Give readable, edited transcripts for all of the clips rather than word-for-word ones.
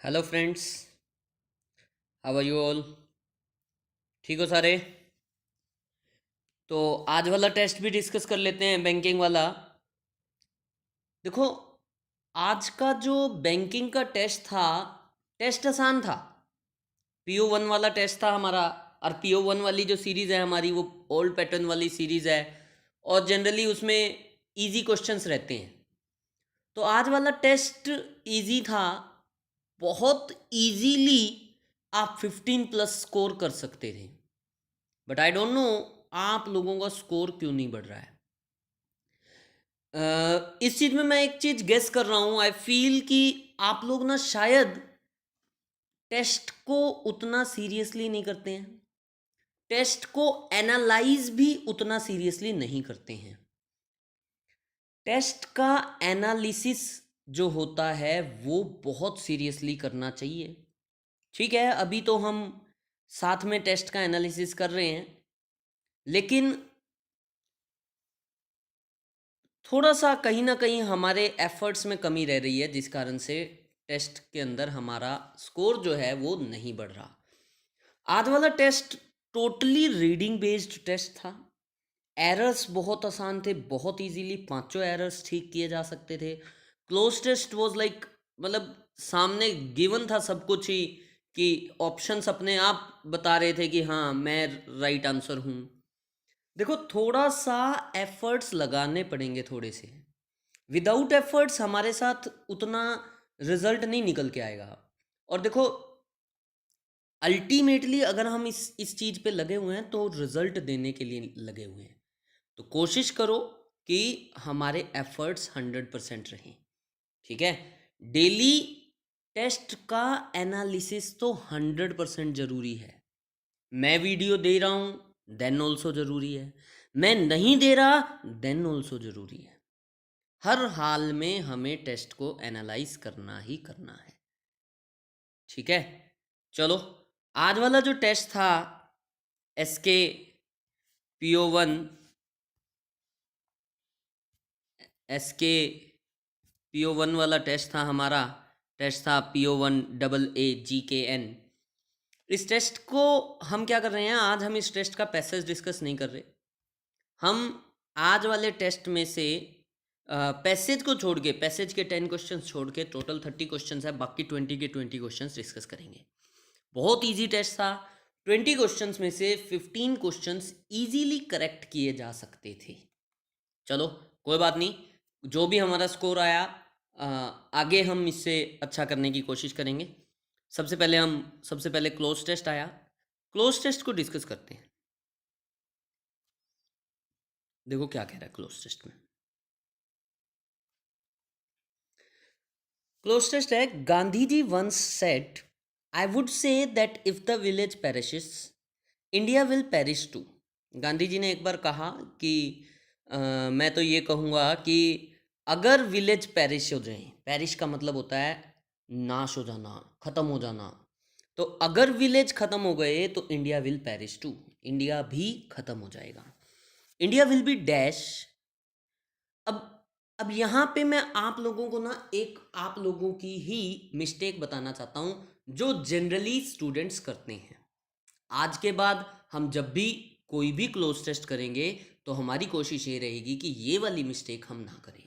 Hello friends, how are you all? ठीक हो सारे? तो आज वाला टेस्ट भी डिस्कस कर लेते हैं, बैंकिंग वाला। देखो, आज का जो बैंकिंग का टेस्ट था, टेस्ट आसान था। PO1 वाला टेस्ट था हमारा। और PO1 वाली जो सीरीज़ है हमारी, वो ओल्ड पैटर्न वाली सीरीज़ है। और जनरली उसमें इजी क्वेश्चंस रहते हैं। तो आज वाला टेस्ट इजी था। बहुत इजीली आप 15 प्लस स्कोर कर सकते थे। बट आई डोंट नो आप लोगों का स्कोर क्यों नहीं बढ़ रहा है। इस चीज़ में मैं एक चीज़ गेस कर रहा हूँ। आई फील कि आप लोग ना शायद टेस्ट को उतना सीरियसली नहीं करते हैं। टेस्ट को एनालाइज भी उतना सीरियसली नहीं करते हैं। टेस्ट का एनालिसिस जो होता है वो बहुत सीरियसली करना चाहिए। ठीक है, अभी तो हम साथ में टेस्ट का एनालिसिस कर रहे हैं, लेकिन थोड़ा सा कहीं ना कहीं हमारे एफर्ट्स में कमी रह रही है, जिस कारण से टेस्ट के अंदर हमारा स्कोर जो है वो नहीं बढ़ रहा। आज वाला test totally reading based test था। एरर्स बहुत आसान थे, बहुत इजीली पांचों एरर्स ठीक किए जा सकते थे। क्लोज टेस्ट वाज लाइक, मतलब सामने गिवन था सब कुछ ही, कि ऑप्शंस अपने आप बता रहे थे कि हाँ मैं राइट आंसर हूँ। देखो, थोड़ा सा एफर्ट्स लगाने पड़ेंगे थोड़े से। विदाउट एफर्ट्स हमारे साथ उतना रिजल्ट नहीं निकल के आएगा। और देखो, अल्टीमेटली अगर हम इस चीज़ पे लगे हुए हैं तो रिजल्ट देने के लिए लगे हुए हैं। तो कोशिश करो कि हमारे एफर्ट्स 100% रहें। ठीक है, डेली टेस्ट का एनालिसिस तो 100% ज़रूरी है। मैं वीडियो दे रहा हूँ देन ऑल्सो ज़रूरी है, मैं नहीं दे रहा देन ऑल्सो ज़रूरी है। हर हाल में हमें टेस्ट को एनालाइज करना ही करना है। ठीक है, चलो। आज वाला जो टेस्ट था, SK PO1, SK PO1 वाला टेस्ट था हमारा। टेस्ट था PO1 डबल ए GKN। इस टेस्ट को हम क्या कर रहे हैं, आज हम इस टेस्ट का पैसेज डिस्कस नहीं कर रहे। हम आज वाले टेस्ट में से पैसेज को छोड़ के, पैसेज के 10 क्वेश्चंस छोड़ के टोटल 30 क्वेश्चंस है, बाकी 20 के 20 क्वेश्चंस डिस्कस करेंगे। बहुत इजी टेस्ट था। 20 क्वेश्चंस में से 15 क्वेश्चंस इजीली करेक्ट किए जा सकते थे। चलो, कोई बात नहीं, जो भी हमारा स्कोर आया, आगे हम इससे अच्छा करने की कोशिश करेंगे। सबसे पहले क्लोज टेस्ट आया। क्लोज टेस्ट को डिस्कस करते हैं। देखो क्या कह रहा है क्लोज टेस्ट में। क्लोज टेस्ट है, Gandhi ji once said, I would say that if the village perishes, India will perish too. Gandhi ji ने एक बार कहा कि मैं तो ये कहूँगा कि अगर विलेज पेरिश हो जाए, पेरिश का मतलब होता है नाश हो जाना, खत्म हो जाना। तो अगर विलेज खत्म हो गए तो India will perish too, India भी खत्म हो जाएगा। India will be dash. अब अब यहाँ पे मैं आप लोगों को ना एक आप लोगों की ही मिस्टेक बताना चाहता हूँ, जो जनरली स्टूडेंट्स करते हैं। आज के बाद हम जब भी कोई भी क्लोज टेस्ट करेंगे तो हमारी कोशिश ये रहेगी कि ये वाली मिस्टेक हम ना करें।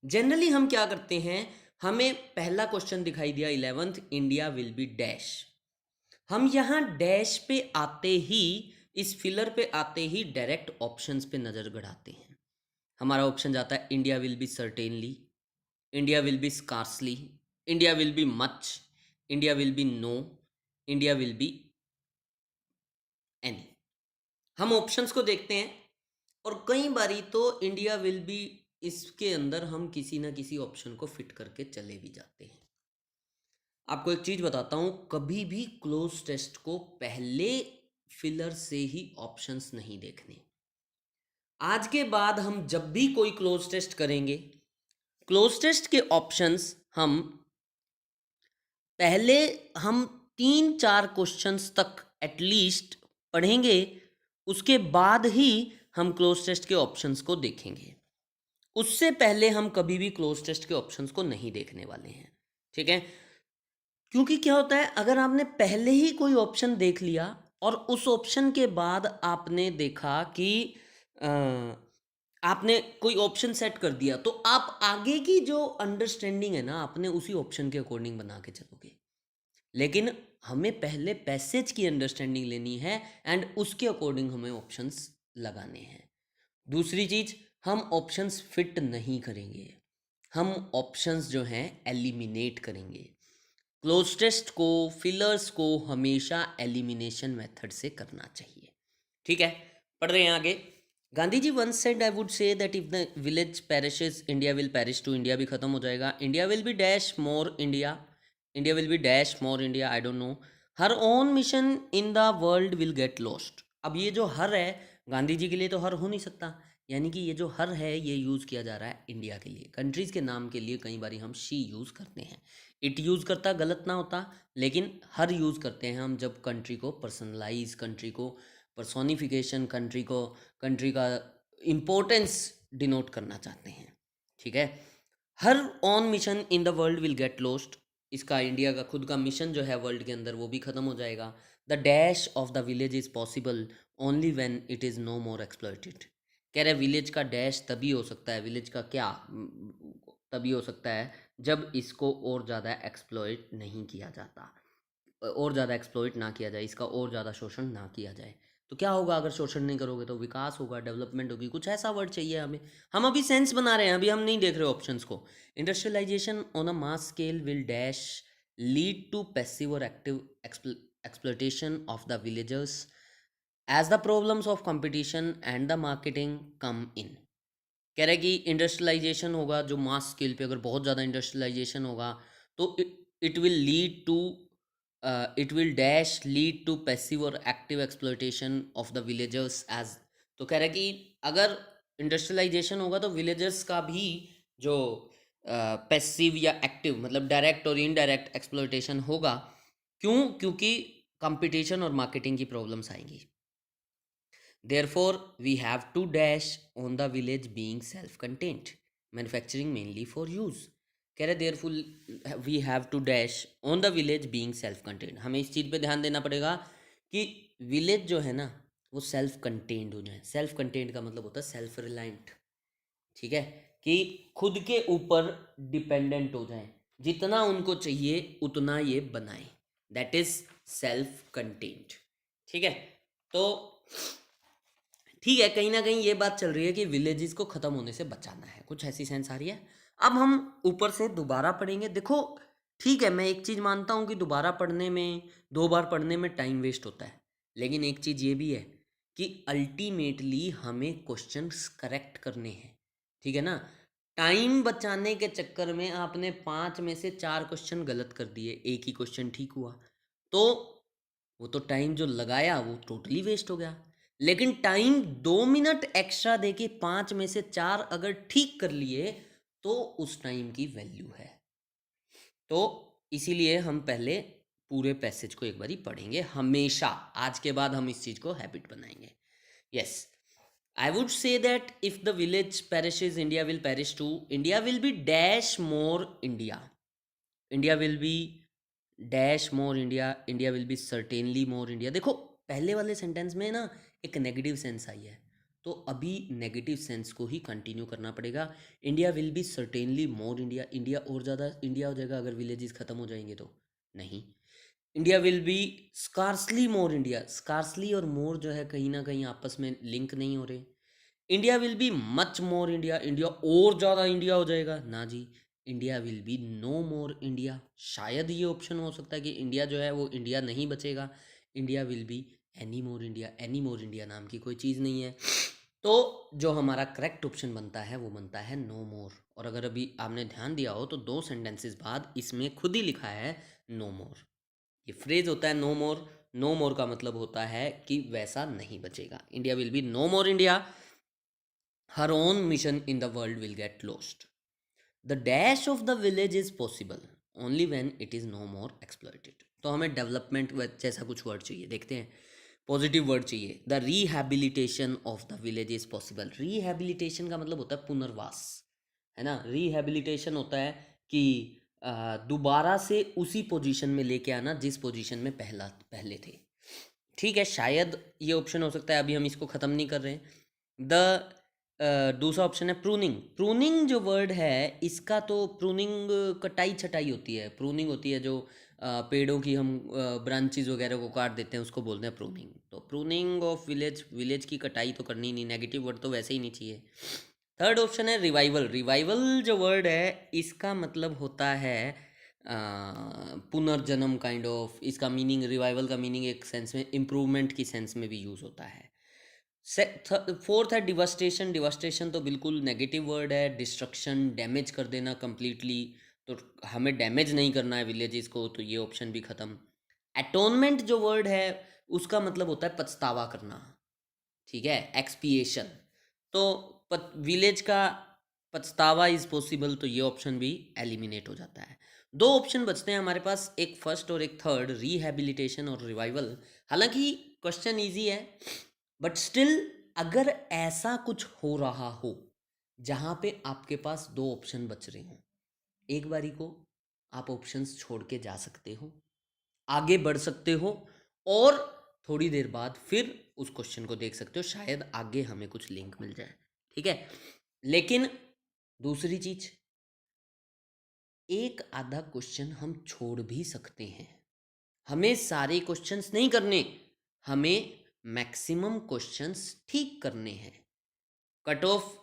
जनरली हम क्या करते हैं, हमें पहला क्वेश्चन दिखाई दिया 11th, India will be dash. हम यहाँ डैश पे आते ही, इस फिलर पे आते ही डायरेक्ट ऑप्शंस पे नज़र गड़ाते हैं। हमारा ऑप्शन जाता है India will be certainly, India will be scarcely, India will be much, India will be no, India will be any. हम ऑप्शंस को देखते हैं और कई बारी तो इंडिया विल बी, इसके अंदर हम किसी ना किसी ऑप्शन को फिट करके चले भी जाते हैं। आपको एक चीज़ बताता हूँ, कभी भी क्लोज टेस्ट को पहले फिलर से ही ऑप्शंस नहीं देखने। आज के बाद हम जब भी कोई क्लोज टेस्ट करेंगे, क्लोज टेस्ट के ऑप्शंस हम पहले, हम 3-4 क्वेश्चंस तक एटलीस्ट पढ़ेंगे, उसके बाद ही हम क्लोज टेस्ट के ऑप्शंस को देखेंगे। उससे पहले हम कभी भी क्लोज टेस्ट के ऑप्शंस को नहीं देखने वाले हैं। ठीक है, क्योंकि क्या होता है, अगर आपने पहले ही कोई ऑप्शन देख लिया और उस ऑप्शन के बाद आपने देखा कि अ, आपने कोई ऑप्शन सेट कर दिया, तो आप आगे की जो अंडरस्टैंडिंग है ना, आपने उसी ऑप्शन के अकॉर्डिंग बना के चलोगे। लेकिन हमें पहले पैसेज की अंडरस्टैंडिंग लेनी है एंड उसके अकॉर्डिंग हमें ऑप्शंस लगाने हैं। दूसरी चीज, हम ऑप्शंस फिट नहीं करेंगे, हम ऑप्शंस जो हैं एलिमिनेट करेंगे। क्लोज टेस्ट को, फिलर्स को हमेशा एलिमिनेशन मेथड से करना चाहिए। ठीक है, पढ़ रहे हैं आगे। Gandhi ji once said, I would say that if the village perishes India will perish too. India भी खत्म हो जाएगा। India will be dash more India, India will be dash more India, I don't know. Her own mission in the world will get lost. अब ये जो हर है, गांधी जी के लिए तो हर हो नहीं सकता, यानी कि ये जो हर है ये यूज़ किया जा रहा है इंडिया के लिए। कंट्रीज़ के नाम के लिए कई बार हम शी यूज़ करते हैं। इट यूज़ करता गलत ना होता, लेकिन हर यूज़ करते हैं हम जब कंट्री को पर्सनलाइज, कंट्री को पर्सोनिफिकेशन, कंट्री का इम्पोर्टेंस डिनोट करना चाहते हैं। ठीक है, her on mission in the world will get lost. इसका इंडिया का खुद का मिशन जो है वर्ल्ड के अंदर वो भी ख़त्म हो जाएगा। The dash of the village is possible only when it is no more exploited. कह रहे विलेज का डैश तभी हो सकता है, विलेज का क्या तभी हो सकता है जब इसको और ज़्यादा एक्सप्लॉइट नहीं किया जाता, और ज़्यादा एक्सप्लॉइट ना किया जाए, इसका और ज़्यादा शोषण ना किया जाए। तो क्या होगा अगर शोषण नहीं करोगे? तो विकास होगा, डेवलपमेंट होगी, कुछ ऐसा वर्ड चाहिए हमें। हम अभी सेंस बना रहे हैं, अभी हम नहीं देख रहे ऑप्शंस को। Industrialisation on a mass scale will dash lead to passive और active exploitation of the villagers as the problems of competition and the marketing come in. कह रहा है कि इंडस्ट्रियलाइजेशन होगा जो मास स्केल पे, अगर बहुत ज़्यादा इंडस्ट्रियलाइजेशन होगा तो it will lead to, it will dash lead to passive और active exploitation of the villagers as. तो कह रहा है कि अगर इंडस्ट्रियलाइजेशन होगा तो विलेजर्स का भी जो पैसिव या एक्टिव, मतलब डायरेक्ट और इनडायरेक्ट एक्सप्लोइटेशन होगा। क्यों? क्योंकि कंपटीशन और मार्केटिंग की प्रॉब्लम्स आएंगी। Therefore, we have to dash on the village being self-contained, manufacturing mainly for use. कह रहे therefore we have to dash on the village being self-contained. हमें इस चीज़ पे ध्यान देना पड़ेगा कि विलेज जो है ना वो सेल्फ कंटेन्ड हो जाए। सेल्फ कंटेन्ड का मतलब होता है सेल्फ रिलायंट। ठीक है, कि खुद के ऊपर डिपेंडेंट हो जाए, जितना उनको चाहिए उतना ये बनाए, दैट इज सेल्फ कंटेन्ड। ठीक है, तो ठीक है, कहीं ना कहीं ये बात चल रही है कि विलेजेस को ख़त्म होने से बचाना है, कुछ ऐसी सेंस आ रही है। अब हम ऊपर से दोबारा पढ़ेंगे। देखो ठीक है, मैं एक चीज़ मानता हूँ कि दोबारा पढ़ने में, 2 बार पढ़ने में टाइम वेस्ट होता है, लेकिन एक चीज़ ये भी है कि अल्टीमेटली हमें क्वेश्चंस करेक्ट करने हैं। ठीक है ना, टाइम बचाने के चक्कर में आपने 5 में से 4 क्वेश्चन गलत कर दिए, एक ही क्वेश्चन ठीक हुआ, तो वो तो टाइम जो लगाया वो टोटली वेस्ट हो गया। लेकिन टाइम 2 मिनट एक्स्ट्रा देके 5 में से 4 अगर ठीक कर लिए तो उस टाइम की वैल्यू है। तो इसीलिए हम पहले पूरे पैसेज को एक बारी पढ़ेंगे हमेशा। आज के बाद हम इस चीज़ को हैबिट बनाएंगे। Yes, I would say that if the village perishes India will perish too. India will be dash more India, India will be dash more India, India will be certainly more India. देखो पहले वाले sentence में ना एक negative sense I है, तो अभी negative sense को ही कंटिन्यू करना पड़ेगा। India will be certainly more India, India और ज़्यादा इंडिया हो जाएगा अगर विलेजेस ख़त्म हो जाएंगे तो नहीं। India will be scarcely more India, scarcely और मोर जो है कहीं ना कहीं आपस में लिंक नहीं हो रहे। India will be much more India, India और ज़्यादा इंडिया हो जाएगा ना जी। India will be no more India, शायद ये ऑप्शन हो सकता है कि इंडिया जो है वो इंडिया नहीं बचेगा। India will be any more India, any more India नाम की कोई चीज़ नहीं है। तो जो हमारा करेक्ट ऑप्शन बनता है वो बनता है नो मोर। और अगर अभी आपने ध्यान दिया हो तो 2 सेंटेंसेस बाद इसमें खुद ही लिखा है नो मोर। ये फ्रेज होता है नो मोर, नो मोर का मतलब होता है कि वैसा नहीं बचेगा। India will be no more India, her own mission in the world will get lost. The dash of the village is possible only when it is no more exploited. तो हमें डेवलपमेंट जैसा कुछ वर्ड चाहिए, देखते हैं। Positive word चाहिए। The rehabilitation of the village is possible. Rehabilitation का मतलब होता है पुनर्वास, है ना। रिहैबिलिटेशन होता है कि दोबारा से उसी पोजीशन में लेके आना जिस पोजीशन में पहले थे। ठीक है, शायद ये ऑप्शन हो सकता है, अभी हम इसको ख़त्म नहीं कर रहे हैं। दूसरा ऑप्शन है प्रूनिंग। प्रूनिंग जो वर्ड है इसका तो प्रूनिंग कटाई छटाई होती है, प्रूनिंग होती है जो पेड़ों की हम ब्रांचेज वगैरह को काट देते हैं, उसको बोलते हैं प्रूनिंग। तो प्रूनिंग ऑफ विलेज, विलेज की कटाई तो करनी नहीं, नेगेटिव वर्ड तो वैसे ही नहीं चाहिए। थर्ड ऑप्शन है रिवाइवल। रिवाइवल जो वर्ड है इसका मतलब होता है पुनर्जन्म काइंड ऑफ। इसका मीनिंग, रिवाइवल का मीनिंग एक सेंस में इम्प्रूवमेंट की सेंस में भी यूज़ होता है। फोर्थ है डिवास्टेशन। डिवास्टेशन तो बिल्कुल नेगेटिव वर्ड है, डिस्ट्रक्शन, डैमेज कर देना कंप्लीटली। तो हमें डैमेज नहीं करना है विलेजेस को, तो ये ऑप्शन भी ख़त्म। एटोनमेंट जो वर्ड है उसका मतलब होता है पछतावा करना, ठीक है, एक्सपिएशन। तो विलेज का पछतावा इज पॉसिबल, तो ये ऑप्शन भी एलिमिनेट हो जाता है। दो ऑप्शन बचते हैं हमारे पास, एक फर्स्ट और एक थर्ड, रिहैबिलिटेशन और रिवाइवल। हालांकि क्वेश्चन इजी है, बट स्टिल अगर ऐसा कुछ हो रहा हो जहाँ पे आपके पास दो ऑप्शन बच रहे हों, एक बारी को आप ऑप्शंस छोड़ के जा सकते हो, आगे बढ़ सकते हो, और थोड़ी देर बाद फिर उस क्वेश्चन को देख सकते हो, शायद आगे हमें कुछ लिंक मिल जाए। ठीक है, लेकिन दूसरी चीज, एक आधा क्वेश्चन हम छोड़ भी सकते हैं। हमें सारे क्वेश्चंस नहीं करने, हमें मैक्सिमम क्वेश्चंस ठीक करने हैं। कट ऑफ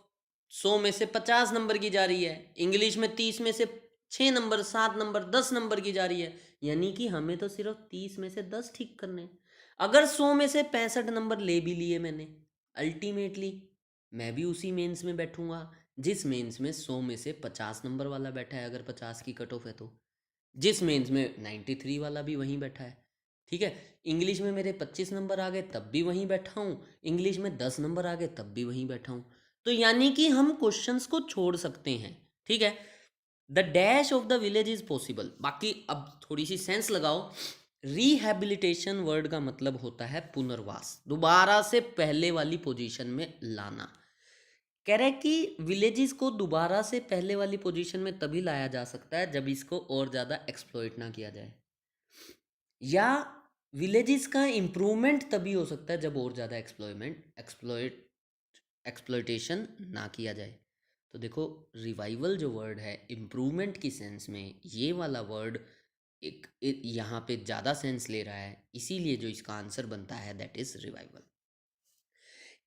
100 में से 50 नंबर की जा रही है, इंग्लिश में 30 में से 6 नंबर, 7 नंबर, 10 नंबर की जा रही है, यानी कि हमें तो सिर्फ 30 में से 10 ठीक करने हैं। अगर 100 में से 65 नंबर ले भी लिए मैंने, अल्टीमेटली मैं भी उसी मेंस में बैठूंगा जिस मेंस में 100 में से 50 नंबर वाला बैठा है, अगर 50 की कट ऑफ है तो। जिस मेंस में 93 वाला भी वहीं बैठा है। ठीक है, इंग्लिश में मेरे 25 नंबर आ गए तब भी वहीं बैठा हूँ, इंग्लिश में 10 नंबर आ गए तब भी वहीं बैठा हूँ। तो यानी कि हम क्वेश्चंस को छोड़ सकते हैं। ठीक है, the dash of the village is possible. बाकी अब थोड़ी सी सेंस लगाओ। रिहैबिलिटेशन वर्ड का मतलब होता है पुनर्वास, दोबारा से पहले वाली पोजीशन में लाना। कह रहा है कि विलेजेस को दोबारा से पहले वाली पोजीशन में तभी लाया जा सकता है जब इसको और ज़्यादा एक्सप्लॉइट ना किया जाए, या विलेजेस का इम्प्रूवमेंट तभी हो सकता है जब और ज़्यादा एक्सप्लॉइटेशन ना किया जाए। तो देखो, रिवाइवल जो वर्ड है इम्प्रूवमेंट की सेंस में, ये वाला वर्ड एक यहाँ पे ज़्यादा सेंस ले रहा है, इसीलिए जो इसका आंसर बनता है that is revival.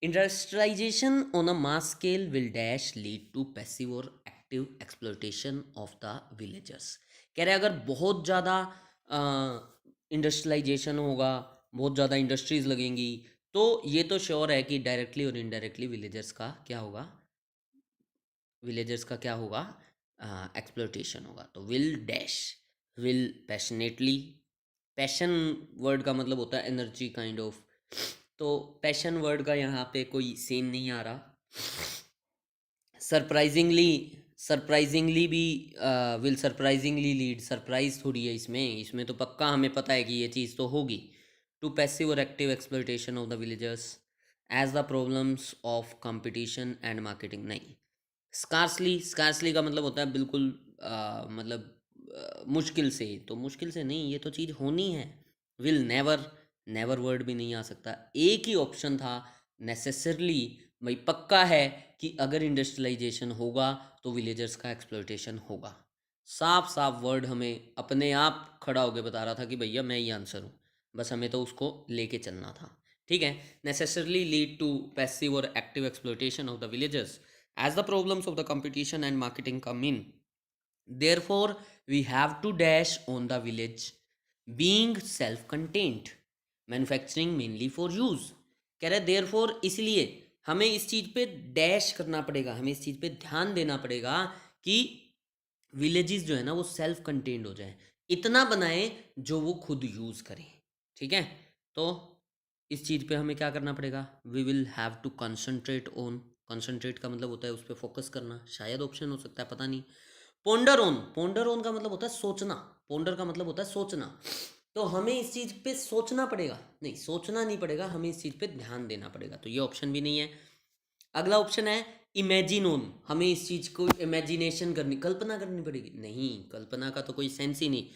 Industrialisation on a mass scale will dash lead to passive और active exploitation of the villagers. कह रहे हैं अगर बहुत ज़्यादा इंडस्ट्रियलाइजेशन होगा, बहुत ज़्यादा इंडस्ट्रीज लगेंगी, तो ये तो श्योर है कि डायरेक्टली और इनडायरेक्टली विलेजर्स का क्या होगा, विलेजर्स का क्या होगा, एक्सप्लोइटेशन होगा। तो will dash, will passionately. Passion word का मतलब होता है एनर्जी काइंड ऑफ, तो पैशन वर्ड का यहाँ पे कोई सेम नहीं आ रहा। सरप्राइजिंगली, सरप्राइजिंगली भी विल सरप्राइजिंगली लीड, सरप्राइज थोड़ी है इसमें, इसमें तो पक्का हमें पता है कि ये चीज़ तो होगी। टू पैसिव और active exploitation of the villagers as the problems of competition and marketing, नहीं। स्कार्सली, स्कार्सली का मतलब होता है बिल्कुल मतलब मुश्किल से, तो मुश्किल से नहीं, ये तो चीज़ होनी है। विल नेवर, नेवर वर्ड भी नहीं आ सकता। एक ही ऑप्शन था नेसेसरली, भाई पक्का है कि अगर इंडस्ट्रियलाइजेशन होगा तो विलेजर्स का एक्सप्लॉइटेशन होगा। साफ साफ वर्ड हमें अपने आप खड़ा होकर बता रहा था कि भैया मैं ही आंसर हूँ, बस हमें तो उसको लेके चलना था। ठीक है, नेसेसरली लीड टू पैसिव और active exploitation of the villagers as the problems of the competition and marketing come in. Therefore, we have to dash on the village being self-contained, manufacturing mainly for use. कह रहे therefore, इसलिए हमें इस चीज़ पे dash करना पड़ेगा, हमें इस चीज़ पे ध्यान देना पड़ेगा कि विलेजेस जो है ना वो सेल्फ कंटेन्ड हो जाए, इतना बनाए जो वो खुद यूज़ करें। ठीक है, तो इस चीज़ पे हमें क्या करना पड़ेगा, we will have to concentrate on, concentrate का मतलब होता है उस पर फोकस करना, शायद ऑप्शन हो सकता है, पता नहीं। पोंडर ऑन, पोंडर ऑन का मतलब होता है सोचना, पोंडर का मतलब होता है सोचना, तो हमें इस चीज़ पे सोचना पड़ेगा, नहीं सोचना नहीं पड़ेगा, हमें इस चीज़ पे ध्यान देना पड़ेगा, तो ये ऑप्शन भी नहीं है। अगला ऑप्शन है इमेजिन ऑन, हमें इस चीज़ को इमेजिनेशन करनी, कल्पना करनी पड़ेगी, नहीं, कल्पना का तो कोई सेंस ही नहीं।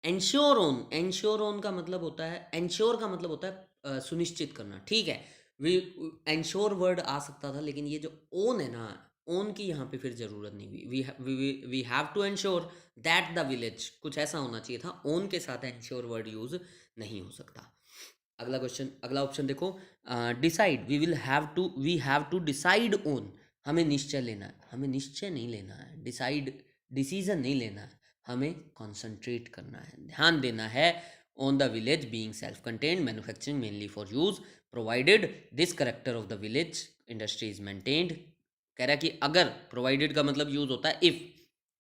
एंश्योर ऑन, एंश्योर ऑन का मतलब होता है, एंश्योर का मतलब होता है सुनिश्चित करना, ठीक है। वी एंश्योर वर्ड आ सकता था, लेकिन ये जो ओन है ना, ओन की यहाँ पे फिर ज़रूरत नहीं हुई। We have to ensure that the village, कुछ ऐसा होना चाहिए था, ओन के साथ एंश्योर वर्ड यूज़ नहीं हो सकता। अगला क्वेश्चन, अगला ऑप्शन देखो, decide, we have to decide on, हमें निश्चय लेना है, हमें निश्चय नहीं लेना है, डिसाइड डिसीजन नहीं लेना है, हमें कॉन्सेंट्रेट करना है, ध्यान देना है on the village being self contained manufacturing mainly for use provided this character of the village industry is maintained. कह रहा है कि अगर, प्रोवाइडेड का मतलब यूज होता है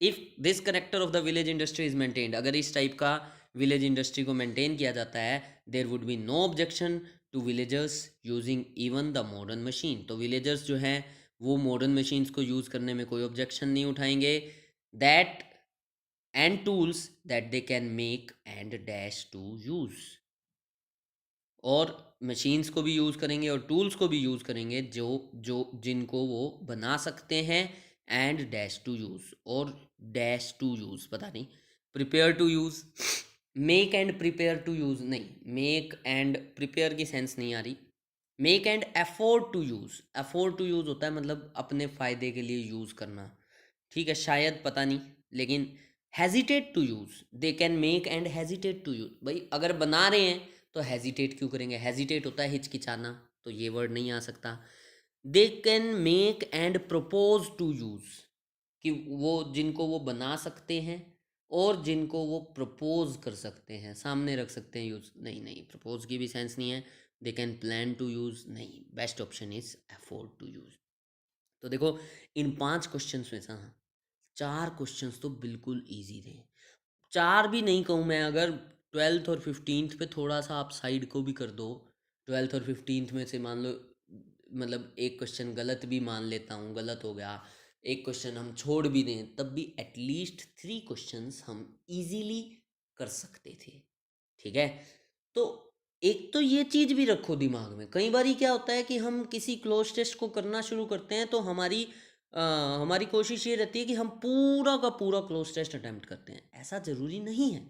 if this character of the village industry is maintained, अगर इस टाइप का विलेज इंडस्ट्री को मेंटेन किया जाता है, there would be no objection to villagers using even the modern machine, तो विलेजर्स जो हैं वो मॉडर्न मशीन्स को यूज़ करने में कोई ऑब्जेक्शन नहीं उठाएंगे। That and tools that they can make and dash to use, और मशीन्स को भी यूज़ करेंगे और टूल्स को भी यूज़ करेंगे जो जो जिनको वो बना सकते हैं, एंड डैश टू यूज़, और डैश टू यूज़ पता नहीं, prepare to use, make and prepare to use नहीं, मेक एंड प्रिपेयर की सेंस नहीं आ रही, make and afford to use, afford to use होता है मतलब अपने फ़ायदे के लिए यूज़ करना, ठीक है, शायद पता नहीं, लेकिन hesitate to use, they can make and hesitate to use, भाई अगर बना रहे हैं तो हेजिटेट क्यों करेंगे, हेजिटेट होता है हिचकिचाना, तो ये वर्ड नहीं आ सकता। They can make and propose to use, कि वो जिनको वो बना सकते हैं और जिनको वो प्रपोज कर सकते हैं, सामने रख सकते हैं यूज़, नहीं नहीं, प्रपोज की भी सेंस नहीं है। They can plan to use, नहीं, best option is afford to use. तो देखो, इन 5 क्वेश्चंस में से ना 4 क्वेश्चंस तो बिल्कुल इजी थे, 4 भी नहीं कहूँ मैं, अगर 12th और 15th पे थोड़ा सा आप साइड को भी कर दो, 12th और 15th में से मान लो, मतलब एक क्वेश्चन गलत भी मान लेता हूँ, गलत हो गया, एक क्वेश्चन हम छोड़ भी दें, तब भी एटलीस्ट 3 क्वेश्चंस हम इजीली कर सकते थे, ठीक है। तो एक तो ये चीज़ भी रखो दिमाग में, कई बार क्या होता है कि हम किसी क्लोज टेस्ट को करना शुरू करते हैं तो हमारी कोशिश ये रहती है कि हम पूरा का पूरा क्लोज टेस्ट अटेम्प्ट करते हैं, ऐसा ज़रूरी नहीं है,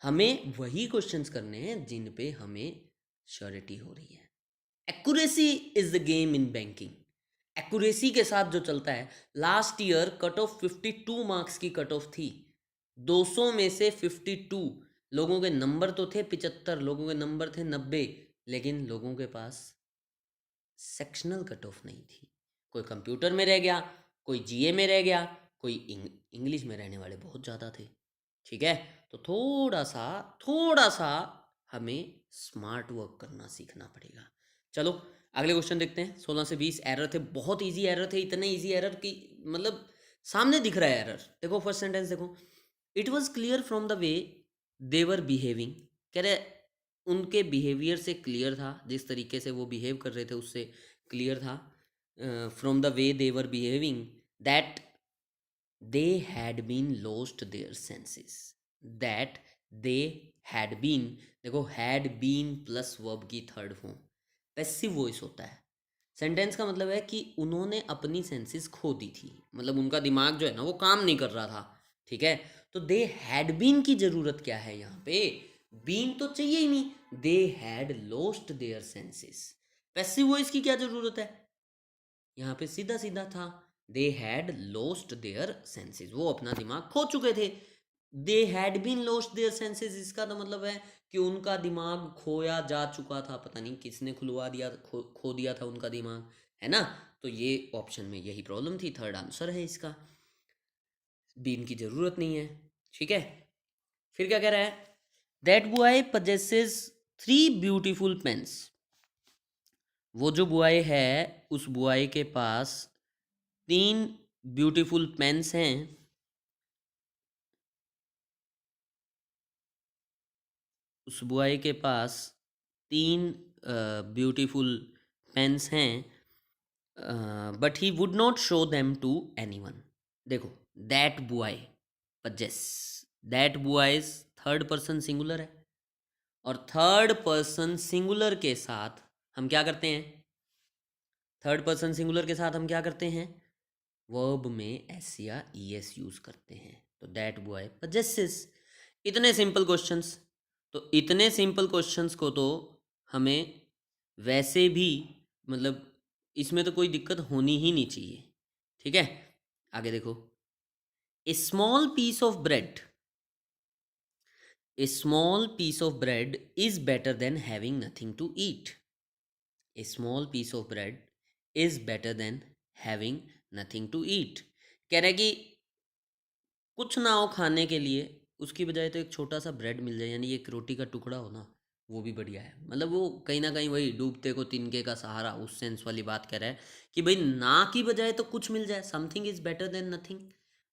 हमें वही क्वेश्चंस करने हैं जिन पे हमें श्योरिटी हो रही है। Accuracy is the game in banking, accuracy के साथ जो चलता है, last year cut off 52 marks की कट ऑफ थी, 200 में से 52 लोगों के नंबर तो थे, 75 लोगों के नंबर थे 90, लेकिन लोगों के पास सेक्शनल कट ऑफ नहीं थी, कोई कंप्यूटर में रह गया, कोई जीए में रह गया, कोई इंग्लिश में रहने वाले बहुत ज़्यादा थे, ठीक है। तो थोड़ा सा हमें स्मार्ट वर्क करना सीखना पड़ेगा। चलो अगले क्वेश्चन देखते हैं। 16 से 20 एरर थे, बहुत इजी एरर थे, इतने इजी एरर कि मतलब सामने दिख रहा है एरर। देखो फर्स्ट सेंटेंस देखो, it was clear from the way they were behaving, कह रहे उनके बिहेवियर से क्लियर था, जिस तरीके से वो बिहेव कर रहे थे उससे क्लियर था, from the way they were behaving, that they had been lost their senses, that they had been, देखो हैड बीन प्लस वर्ब की थर्ड फॉर्म पैसिव वॉइस होता है, सेंटेंस का मतलब है कि उन्होंने अपनी सेंसेस खो दी थी, मतलब उनका दिमाग जो है ना वो काम नहीं कर रहा था, ठीक है। तो दे हैड बीन की जरूरत क्या है यहाँ पे, बीन तो चाहिए ही नहीं, they had lost their senses, passive voice की क्या जरूरत है, यहाँ पे सीधा सीधा था, they had lost their senses, वो अपना दिमाग खो चुके थे। They had been lost their senses, इसका तो मतलब है कि उनका दिमाग खोया जा चुका था, पता नहीं किसने खुलवा दिया, खो दिया था उनका दिमाग, है ना। तो ये ऑप्शन में यही प्रॉब्लम थी, थर्ड आंसर है इसका, बीन की जरूरत नहीं है, ठीक है। फिर क्या कह रहा है, that boy possesses 3 beautiful pens, वो जो बॉय है उस बॉय के पास 3 ब्यूटीफुल पेन्स हैं, उस बॉय के पास 3 ब्यूटीफुल पेन्स हैं, but he would not show them to anyone. देखो that boy possess, that boys third person singular है, और थर्ड पर्सन सिंगुलर के साथ हम क्या करते हैं, थर्ड पर्सन सिंगुलर के साथ हम क्या करते हैं, वर्ब में एस या ई एस यूज़ करते हैं। तो दैट बॉय पजेसेस। इतने सिंपल क्वेश्चंस, तो इतने सिंपल क्वेश्चंस को तो हमें वैसे भी, मतलब इसमें तो कोई दिक्कत होनी ही नहीं चाहिए। ठीक है, आगे देखो। A small piece of bread, a small piece of bread is better than having nothing to eat. A small piece of bread is better than having nothing to eat. कह रहा है कि कुछ ना हो खाने के लिए, उसकी बजाय तो एक छोटा सा ब्रेड मिल जाए, यानी एक रोटी का टुकड़ा हो ना, वो भी बढ़िया है। मतलब वो कहीं ना कहीं वही डूबते को तिनके का सहारा, उस सेंस वाली बात कह रहा है कि भाई ना की बजाय तो कुछ मिल जाए, something is better than nothing,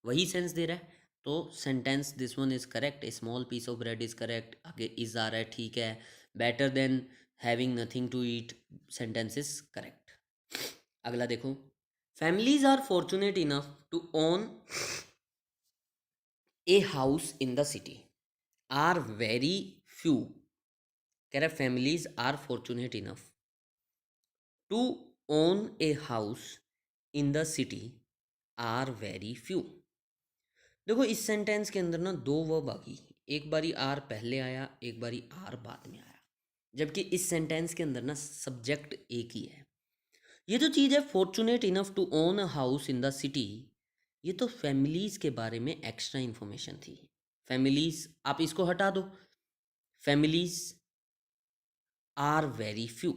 वही सेंस दे रहा है। तो sentence this one is correct, a small piece of bread is correct, आगे इज आ रहा है, ठीक है। Better than having nothing to eat, sentence is correct. अगला देखो, families are fortunate enough to own a house in the city are very few. कह रहा है families are fortunate enough to own a house in the city are very few. देखो इस sentence के अंदर ना दो वर्ब आ गई, एक बारी आर पहले आया, एक बारी आर बाद में आया, जबकि इस सेंटेंस के अंदर ना सब्जेक्ट एक ही है। ये जो चीज़ है fortunate enough to own a house in the city, ये तो फैमिलीज के बारे में एक्स्ट्रा इंफॉर्मेशन थी। फैमिलीज, आप इसको हटा दो, फैमिलीज आर वेरी फ्यू।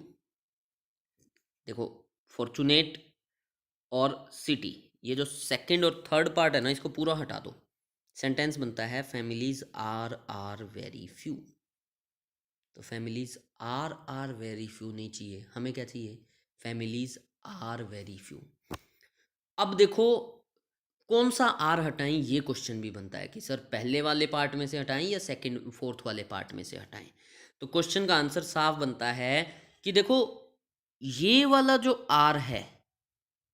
देखो फॉर्चुनेट और सिटी, ये जो सेकंड और थर्ड पार्ट है ना, इसको पूरा हटा दो, सेंटेंस बनता है फैमिलीज आर वेरी फ्यू। तो फैमिलीज आर वेरी फ्यू नहीं चाहिए, हमें क्या चाहिए, फैमिलीज आर वेरी फ्यू। अब देखो कौन सा आर हटाएं, ये क्वेश्चन भी बनता है कि सर पहले वाले पार्ट में से हटाएं या सेकंड फोर्थ वाले पार्ट में से हटाएं। तो क्वेश्चन का आंसर साफ बनता है कि देखो ये वाला जो आर है,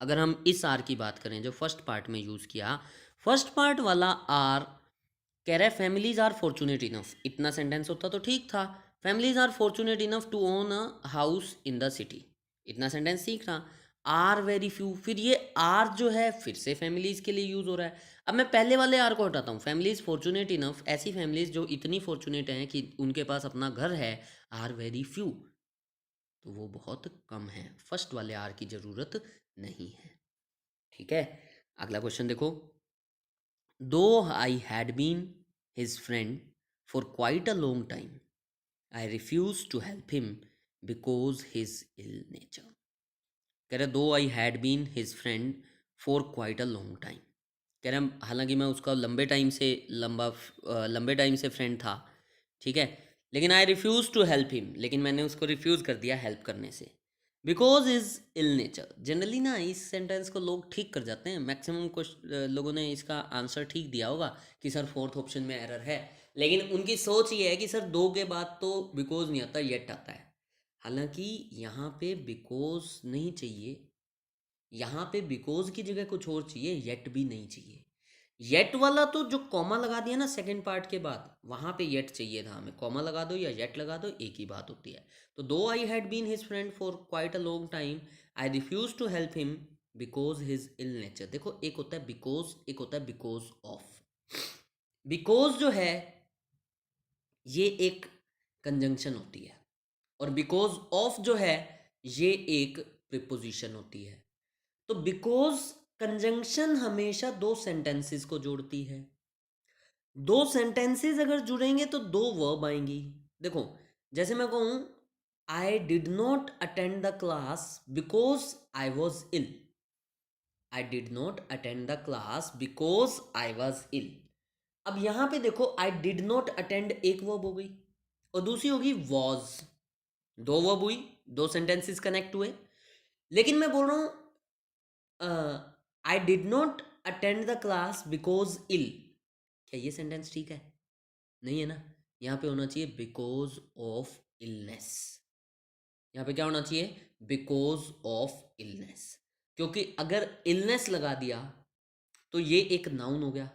अगर हम इस आर की बात करें जो फर्स्ट पार्ट में यूज़ किया, फर्स्ट पार्ट वाला आर कह रहा है फैमिलीज आर फॉर्चुनेट इनफ, इतना सेंटेंस होता तो ठीक था, families are fortunate enough to own a house in the city, इतना सेंटेंस ठीक था। आर वेरी फ्यू, फिर ये आर जो है फिर से फैमिलीज के लिए यूज हो रहा है। अब मैं पहले वाले आर को हटाता हूँ, फैमिलीज फॉर्चुनेट इनफ, ऐसी फैमिलीज जो इतनी फॉर्चुनेट हैं कि उनके पास अपना घर है, आर वेरी फ्यू, तो वो बहुत कम है, फर्स्ट वाले आर की जरूरत नहीं है। ठीक है, अगला क्वेश्चन देखो। Though I had been his friend for quite a long time, I refuse to help him because his ill nature. कह रहे though I had been his friend for quite a long time. कह रहे हैं हालांकि मैं उसका लंबे time से फ्रेंड था, ठीक है, लेकिन I refuse to help him, लेकिन मैंने उसको रिफ्यूज़ कर दिया हेल्प करने से, because is ill nature. Generally ना इस सेंटेंस को लोग ठीक कर जाते हैं, मैक्सिमम कुछ लोगों ने इसका आंसर ठीक दिया होगा कि सर फोर्थ ऑप्शन में एरर है, लेकिन उनकी सोच ये है कि सर दो के बाद तो बिकॉज नहीं आता, येट आता है। हालांकि यहाँ पे बिकॉज नहीं चाहिए, यहाँ पे बिकॉज की जगह कुछ और चाहिए, येट भी नहीं चाहिए। येट वाला तो जो कॉमा लगा दिया ना सेकंड पार्ट के बाद, वहां पे येट चाहिए था हमें, कॉमा लगा दो या येट लगा दो एक ही बात होती है। तो though I had been his friend for quite a long time, I refuse to help him because his ill nature. देखो एक होता है बिकॉज, एक होता है बिकॉज ऑफ। बिकॉज जो है ये एक कंजंक्शन होती है, और बिकॉज ऑफ जो है ये एक प्रिपोजिशन होती है। तो बिकॉज कंजंक्शन हमेशा दो सेंटेंसेस को जोड़ती है, दो सेंटेंसेस अगर जुड़ेंगे तो दो वर्ब आएंगी। देखो जैसे मैं कहूं I did not attend the class because I was ill, I did not attend the class because I was ill. अब यहां पे देखो आई डिड नॉट अटेंड एक वर्ब हो गई और दूसरी होगी वॉज, दो वर्ब हुई, दो सेंटेंसेस कनेक्ट हुए। लेकिन मैं बोल रहा हूं I did not attend the class because ill, क्या ये सेंटेंस ठीक है? नहीं है ना, यहाँ पे होना चाहिए बिकॉज ऑफ इलनेस। यहाँ पे क्या होना चाहिए, बिकॉज ऑफ इलनेस, क्योंकि अगर इलनेस लगा दिया तो ये एक नाउन हो गया,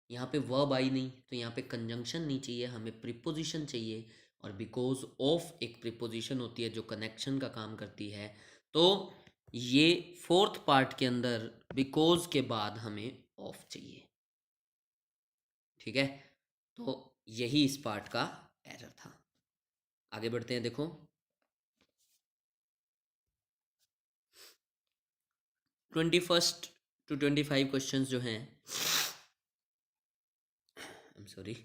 यहाँ पे वर्ब आई नहीं, तो यहाँ पे कंजंक्शन नहीं चाहिए, हमें प्रीपोजिशन चाहिए। और बिकॉज ऑफ एक प्रीपोजिशन होती है जो कनेक्शन का काम करती है। तो ये फोर्थ पार्ट के अंदर बिकॉज के बाद हमें ऑफ चाहिए, ठीक है। तो यही इस पार्ट का एरर था। आगे बढ़ते हैं, देखो 21 to 25 क्वेश्चंस जो हैं, I am sorry,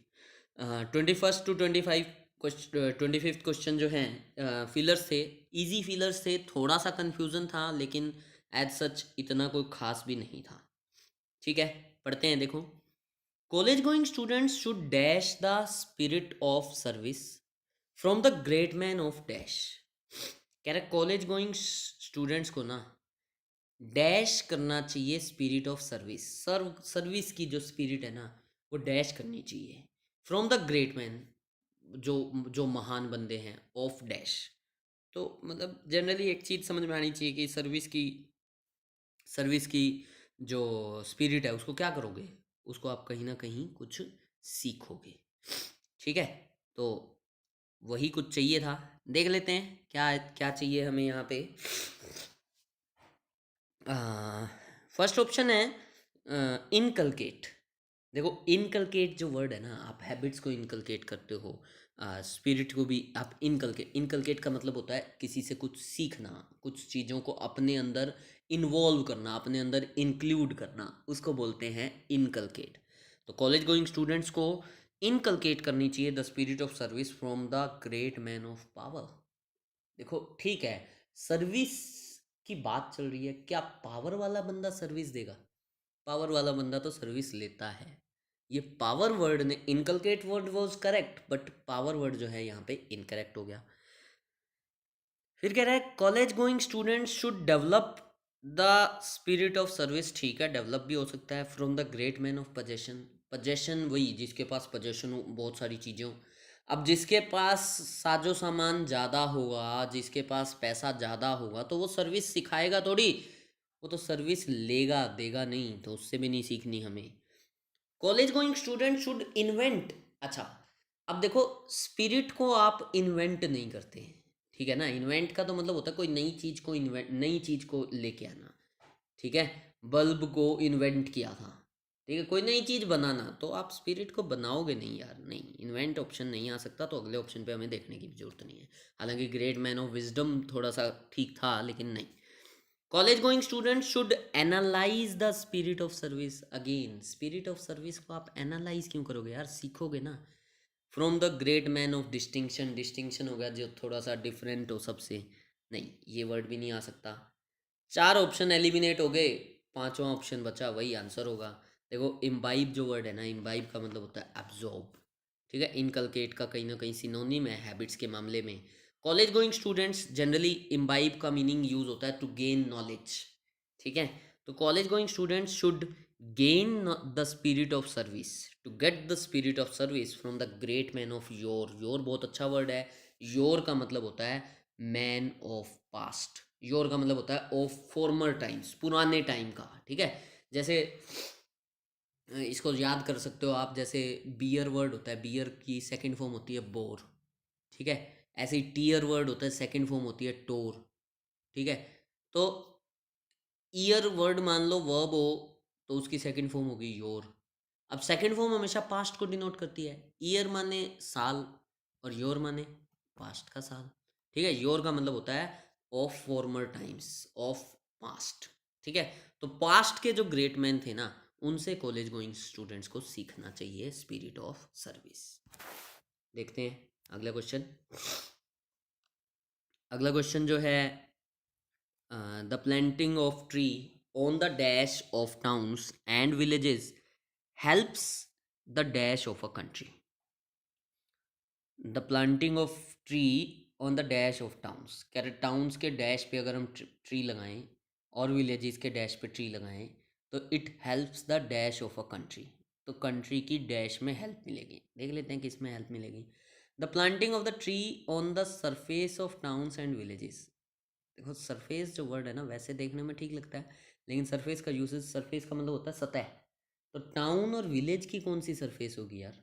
21 to 25 question, 25th question जो हैं फिलर्स थे, इजी फिलर्स थे, थोड़ा सा कन्फ्यूज़न था लेकिन एज सच इतना कोई खास भी नहीं था, ठीक है। पढ़ते हैं, देखो college going students should dash the spirit of service from the great man of dash. कह रहे कॉलेज गोइंग स्टूडेंट्स को ना डैश करना चाहिए स्पिरिट ऑफ सर्विस, सर्विस की जो स्पिरिट है ना वो डैश करनी चाहिए फ्रॉम द ग्रेट मैन, जो जो महान बंदे हैं, ऑफ डैश। तो मतलब जनरली एक चीज़ समझ में आनी चाहिए कि सर्विस की जो स्पिरिट है उसको क्या करोगे, उसको आप कहीं ना कहीं कुछ सीखोगे, ठीक है। तो वही कुछ चाहिए था, देख लेते हैं क्या क्या चाहिए हमें यहाँ पे। फर्स्ट ऑप्शन है इनकलकेट। देखो इनकलकेट जो वर्ड है ना, आप हैबिट्स को इनकलकेट करते हो, स्पिरिट को भी आप इनकलकेट, इनकलकेट का मतलब होता है किसी से कुछ सीखना, कुछ चीज़ों को अपने अंदर इन्वॉल्व करना, अपने अंदर इंक्लूड करना, उसको बोलते हैं इनकलकेट। तो कॉलेज गोइंग स्टूडेंट्स को इनकलकेट करनी चाहिए the spirit of service from the great man of power. देखो ठीक है, सर्विस की बात चल रही है, क्या पावर वाला बंदा सर्विस देगा? पावर वाला बंदा तो सर्विस लेता है। ये पावर वर्ड ने, inculcate word was correct but power word जो है यहाँ पे इनकरेक्ट हो गया। फिर कह रहा है college going students should develop the spirit of service. ठीक है, डेवलप भी हो सकता है from the great man of possession. Possession वही जिसके पास पजेशन हो, बहुत सारी चीज़ें हो। अब जिसके पास साजो सामान ज़्यादा होगा, जिसके पास पैसा ज़्यादा होगा, तो वो सर्विस सिखाएगा थोड़ी, वो तो सर्विस लेगा देगा नहीं, तो उससे भी नहीं सीखनी हमें। College going student should invent. अच्छा, अब देखो स्पिरिट को आप इन्वेंट नहीं करते हैं, ठीक है ना। इन्वेंट का तो मतलब होता है कोई नई चीज़ को इन्वेंट, नई चीज़ को लेके आना, ठीक है। बल्ब को इन्वेंट किया था, ठीक है, कोई नई चीज़ बनाना, तो आप स्पिरिट को बनाओगे नहीं यार, नहीं, इन्वेंट ऑप्शन नहीं आ सकता, तो अगले ऑप्शन पे हमें देखने की भी जरूरत नहीं है। हालांकि ग्रेट मैन ऑफ विजडम थोड़ा सा ठीक था, लेकिन नहीं। College going student should analyse the spirit of service. Again spirit of service को आप एनालाइज क्यों करोगे यार, सीखोगे ना। From the great man of distinction, distinction हो गया जो थोड़ा सा डिफरेंट हो सबसे, नहीं ये वर्ड भी नहीं आ सकता। चार ऑप्शन एलिमिनेट हो गए, पांचवा ऑप्शन बचा, वही आंसर होगा। देखो इम्बाइब जो वर्ड है ना, इम्बाइब का मतलब होता है एब्जॉर्ब, ठीक है। इनकलकेट का कहीं ना कहीं सिनोनिम है हैबिट्स के मामले में। College going students generally imbibe का मीनिंग यूज होता है टू गेन नॉलेज, ठीक है। तो college going students should gain the spirit of service, to get the spirit of service from the great man of yore. Yore बहुत अच्छा word है। Your का मतलब होता है मैन ऑफ पास्ट, योर का मतलब होता है ऑफ फॉर्मर टाइम्स, पुराने टाइम का, ठीक है। जैसे इसको याद कर सकते हो आप, जैसे बियर वर्ड होता है, बियर की सेकंड फॉर्म होती है बोर, ठीक है। ऐसे ही टीयर वर्ड होता है, सेकंड फॉर्म होती है टोर, ठीक है। तो ईयर वर्ड मान लो वर्ब हो, तो उसकी सेकंड फॉर्म होगी योर। अब सेकंड फॉर्म हमेशा पास्ट को डिनोट करती है, ईयर माने साल और योर माने पास्ट का साल, ठीक है। योर का मतलब होता है of former times, of past, ठीक है। तो पास्ट के जो ग्रेट मैन थे ना, उनसे कॉलेज गोइंग स्टूडेंट्स को सीखना चाहिए स्पिरिट ऑफ सर्विस। देखते हैं अगला क्वेश्चन। अगला क्वेश्चन जो है the planting of tree on the dash of towns and villages helps the dash of a country. The planting of tree on the dash of towns, कह रहे towns के dash पे अगर हम ट्री लगाएं और विलेजेस के डैश पे ट्री लगाएं, तो it helps the dash of a country. तो कंट्री की डैश में हेल्प मिलेगी, देख लेते हैं किस में हेल्प मिलेगी। The planting of the tree on the surface of towns and villages. देखो सरफेस जो वर्ड है ना, वैसे देखने में ठीक लगता है, लेकिन सरफेस का यूसेज, सरफेस का मतलब होता है सतह। तो टाउन और विलेज की कौन सी सरफेस होगी यार,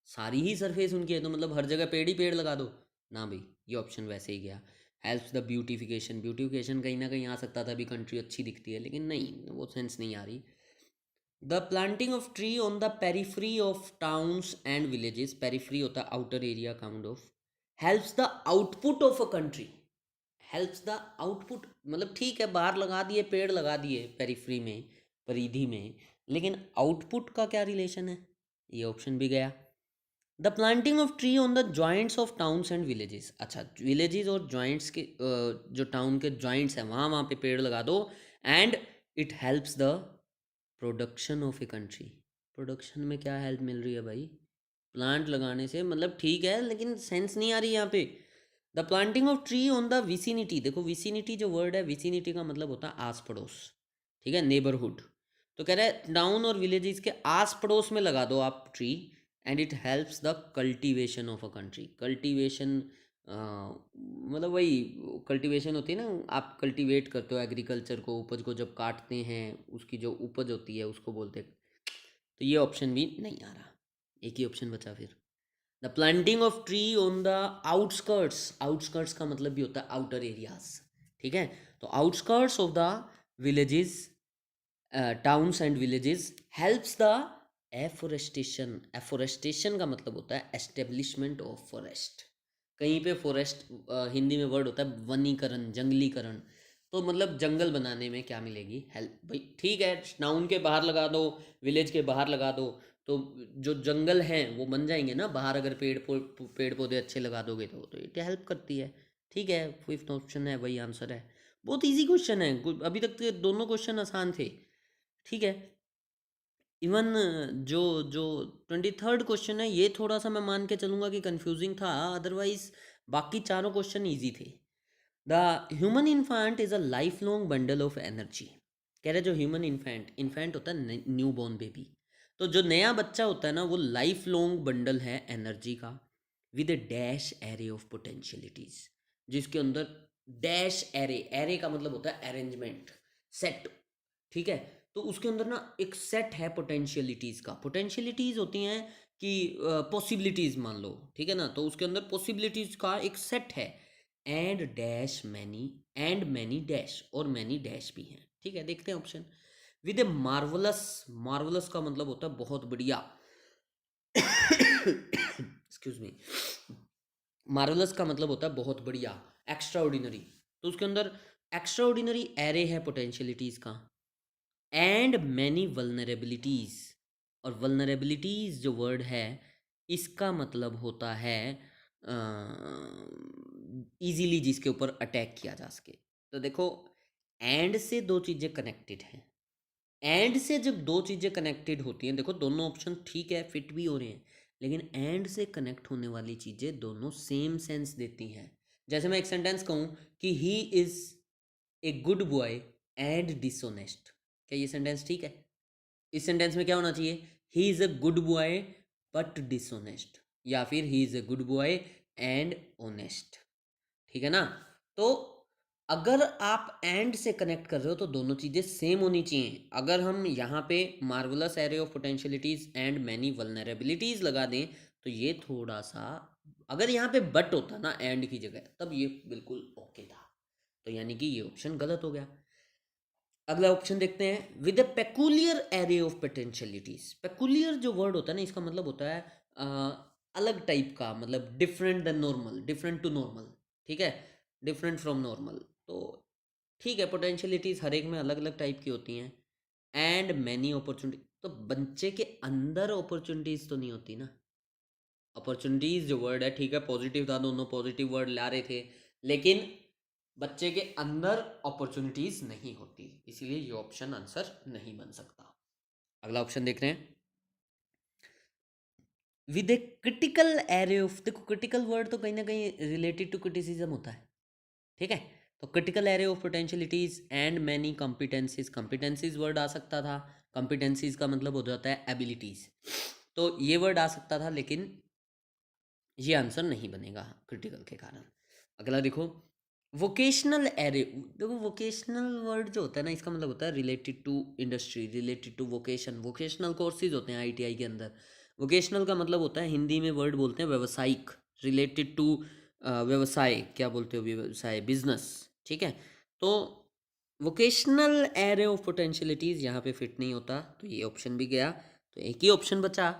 सारी ही सरफेस उनकी है, तो मतलब हर जगह पेड़ ही पेड़ लगा दो ना भाई, ये ऑप्शन वैसे ही गया। हेल्प्स द ब्यूटिफिकेशन, ब्यूटिफिकेशन कहीं ना कहीं आ सकता था, अभी कंट्री अच्छी दिखती है, लेकिन नहीं, वो सेंस नहीं आ रही। The planting of tree on the periphery of towns and villages, periphery होता है outer area काउंड of, helps the output of a country, helps the output मतलब ठीक है, बाहर लगा दिए, पेड़ लगा दिए पेरिफ्री में, परिधि में, लेकिन आउटपुट का क्या रिलेशन है, ये ऑप्शन भी गया। The planting of tree on the joints of towns and villages, अच्छा विलेजेस और जॉइंट्स के जो टाउन के जॉइंट्स हैं वहाँ पे पेड़ लगा दो, and it helps the production of a country, production में क्या हेल्प मिल रही है भाई, प्लांट लगाने से, मतलब ठीक है लेकिन सेंस नहीं आ रही यहाँ पे। The planting of tree on the vicinity, देखो विसिनिटी जो वर्ड है, विसिनिटी का मतलब होता है आस पड़ोस, ठीक है, नेबरहुड। तो कह रहा है टाउन और विलेजेस के आस पड़ोस में लगा दो आप tree, and it helps the cultivation of a country, cultivation मतलब वही कल्टीवेशन होती है ना, आप कल्टीवेट करते हो एग्रीकल्चर को, उपज को जब काटते हैं, उसकी जो उपज होती है उसको बोलते हैं। तो ये ऑप्शन भी नहीं आ रहा, एक ही ऑप्शन बचा फिर। The planting of tree on the outskirts, outskirts का मतलब भी होता है आउटर एरियाज, ठीक है, तो outskirts of the villages, towns and villages helps the afforestation, afforestation का मतलब होता है एस्टेब्लिशमेंट ऑफ फॉरेस्ट, कहीं पे फॉरेस्ट हिंदी में वर्ड होता है वनीकरण, जंगलीकरण, तो मतलब जंगल बनाने में क्या मिलेगी हेल्प भाई, ठीक है, टाउन के बाहर लगा दो, विलेज के बाहर लगा दो, तो जो जंगल हैं वो बन जाएंगे ना बाहर, अगर पेड़ पौधे अच्छे लगा दोगे तो ये हेल्प करती है, ठीक है, फिफ्थ ऑप्शन है वही आंसर है। बहुत इजी क्वेश्चन है, अभी तक के दोनों क्वेश्चन आसान थे, ठीक है। इवन जो जो 23rd क्वेश्चन है ये थोड़ा सा मैं मान के चलूंगा कि कंफ्यूजिंग था, अदरवाइज बाकी चारों क्वेश्चन इजी थे। The human infant is a life long bundle of energy, कह रहे जो ह्यूमन इन्फेंट, इन्फेंट होता है न्यू बॉर्न बेबी, तो जो नया बच्चा होता है ना वो लाइफ लॉन्ग बंडल है एनर्जी का, with A dash array of potentialities, जिसके अंदर डैश एरे, एरे का मतलब होता है अरेंजमेंट, सेट, ठीक है, तो उसके अंदर ना एक सेट है पोटेंशियलिटीज का, पोटेंशियलिटीज होती हैं कि पॉसिबिलिटीज मान लो, ठीक है ना, तो उसके अंदर पॉसिबिलिटीज का एक सेट है, and dash many, and many dash, और मैनी डैश भी हैं, ठीक है, देखते हैं option. With A marvellous, marvellous का मतलब होता है बहुत बढ़िया, एक्सक्यूज मी, मार्वलस का मतलब होता है बहुत बढ़िया, एक्स्ट्रा ऑर्डिनरी, तो उसके अंदर एक्स्ट्रा ऑर्डिनरी एरे है पोटेंशियलिटीज का, एंड मैनी वल्नरेबिलिटीज, और वल्नरेबिलिटीज जो वर्ड है इसका मतलब होता है इजीली जिसके ऊपर अटैक किया जा सके। तो देखो एंड से दो चीज़ें कनेक्टेड हैं, एंड से जब दो चीज़ें कनेक्टेड होती हैं, देखो दोनों ऑप्शन ठीक है फिट भी हो रहे हैं, लेकिन एंड से कनेक्ट होने वाली चीज़ें दोनों सेम सेंस देती हैं। जैसे मैं एक सेंटेंस कहूँ कि he is a good boy and dishonest, क्या ये सेंटेंस ठीक है? इस सेंटेंस में क्या होना चाहिए, he is a good boy but dishonest, या फिर he is a good boy and honest, ठीक है ना। तो अगर आप एंड से कनेक्ट कर रहे हो तो दोनों चीज़ें सेम होनी चाहिए, अगर हम यहाँ पे marvellous array of potentialities and many vulnerabilities लगा दें तो ये थोड़ा सा, अगर यहाँ पे बट होता ना एंड की जगह तब ये बिल्कुल ओके था, तो यानी कि ये ऑप्शन गलत हो गया। अगला ऑप्शन देखते हैं, with a peculiar array of potentialities, peculiar जो वर्ड होता है ना इसका मतलब होता है अ, अलग टाइप का, मतलब different than normal, different to normal, ठीक है, डिफरेंट फ्रॉम नॉर्मल, तो ठीक है, पोटेंशियलिटीज हर एक में अलग अलग टाइप की होती हैं, एंड मैनी अपॉर्चुनिटी, तो बच्चे के अंदर अपॉर्चुनिटीज तो नहीं होती ना, अपॉर्चुनिटीज जो वर्ड है ठीक है पॉजिटिव था, दोनों पॉजिटिव वर्ड ला रहे थे, लेकिन बच्चे के अंदर अपॉर्चुनिटीज नहीं होती, इसीलिए ये ऑप्शन आंसर नहीं बन सकता। अगला ऑप्शन देख रहे हैं, with a critical array of, देखो क्रिटिकल वर्ड तो कहीं ना कहीं रिलेटेड टू क्रिटिसिज्म होता है, ठीक है, तो critical array of potentialities and many competencies, competencies word आ सकता था, कॉम्पिटेंसीज का मतलब हो जाता है एबिलिटीज, तो ये वर्ड आ सकता था, लेकिन ये आंसर नहीं बनेगा क्रिटिकल के कारण। अगला देखो, वोकेशनल एरे, देखो वोकेशनल वर्ड जो होता है ना इसका मतलब होता है related to industry, related to vocation, vocational courses होते हैं आईटीआई के अंदर, वोकेशनल का मतलब होता है हिंदी में वर्ड बोलते हैं व्यवसायिक, रिलेटेड टू व्यवसाय, क्या बोलते हो व्यवसाय, बिजनेस, ठीक है। तो वोकेशनल एरे ऑफ पोटेंशियलिटीज यहाँ पे फिट नहीं होता, तो ये ऑप्शन भी गया। तो एक ही ऑप्शन बचा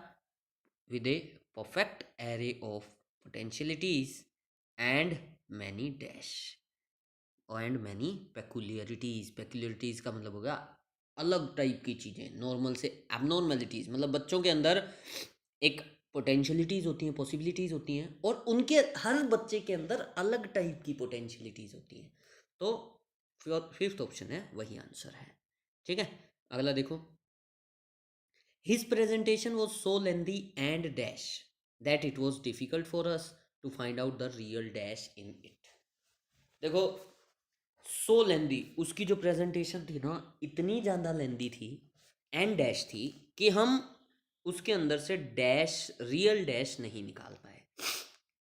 with a perfect array of potentialities and many dash and many peculiarities. Peculiarities का मतलब होगा अलग टाइप की चीज़ें, नॉर्मल से एबनॉर्मेलिटीज़। मतलब बच्चों के अंदर एक पोटेंशियलिटीज़ होती हैं, पॉसिबिलिटीज़ होती हैं, और उनके हर बच्चे के अंदर अलग टाइप की पोटेंशियलिटीज़ होती हैं। तो फिफ्थ ऑप्शन है वही आंसर है, ठीक है। अगला देखो, his presentation was so lengthy and dash that it was difficult for us to find out the real dash in it. देखो, सो लेंदी, उसकी जो प्रेजेंटेशन थी ना इतनी ज़्यादा लेंदी थी एंड डैश थी कि हम उसके अंदर से डैश, रियल डैश नहीं निकाल पाए।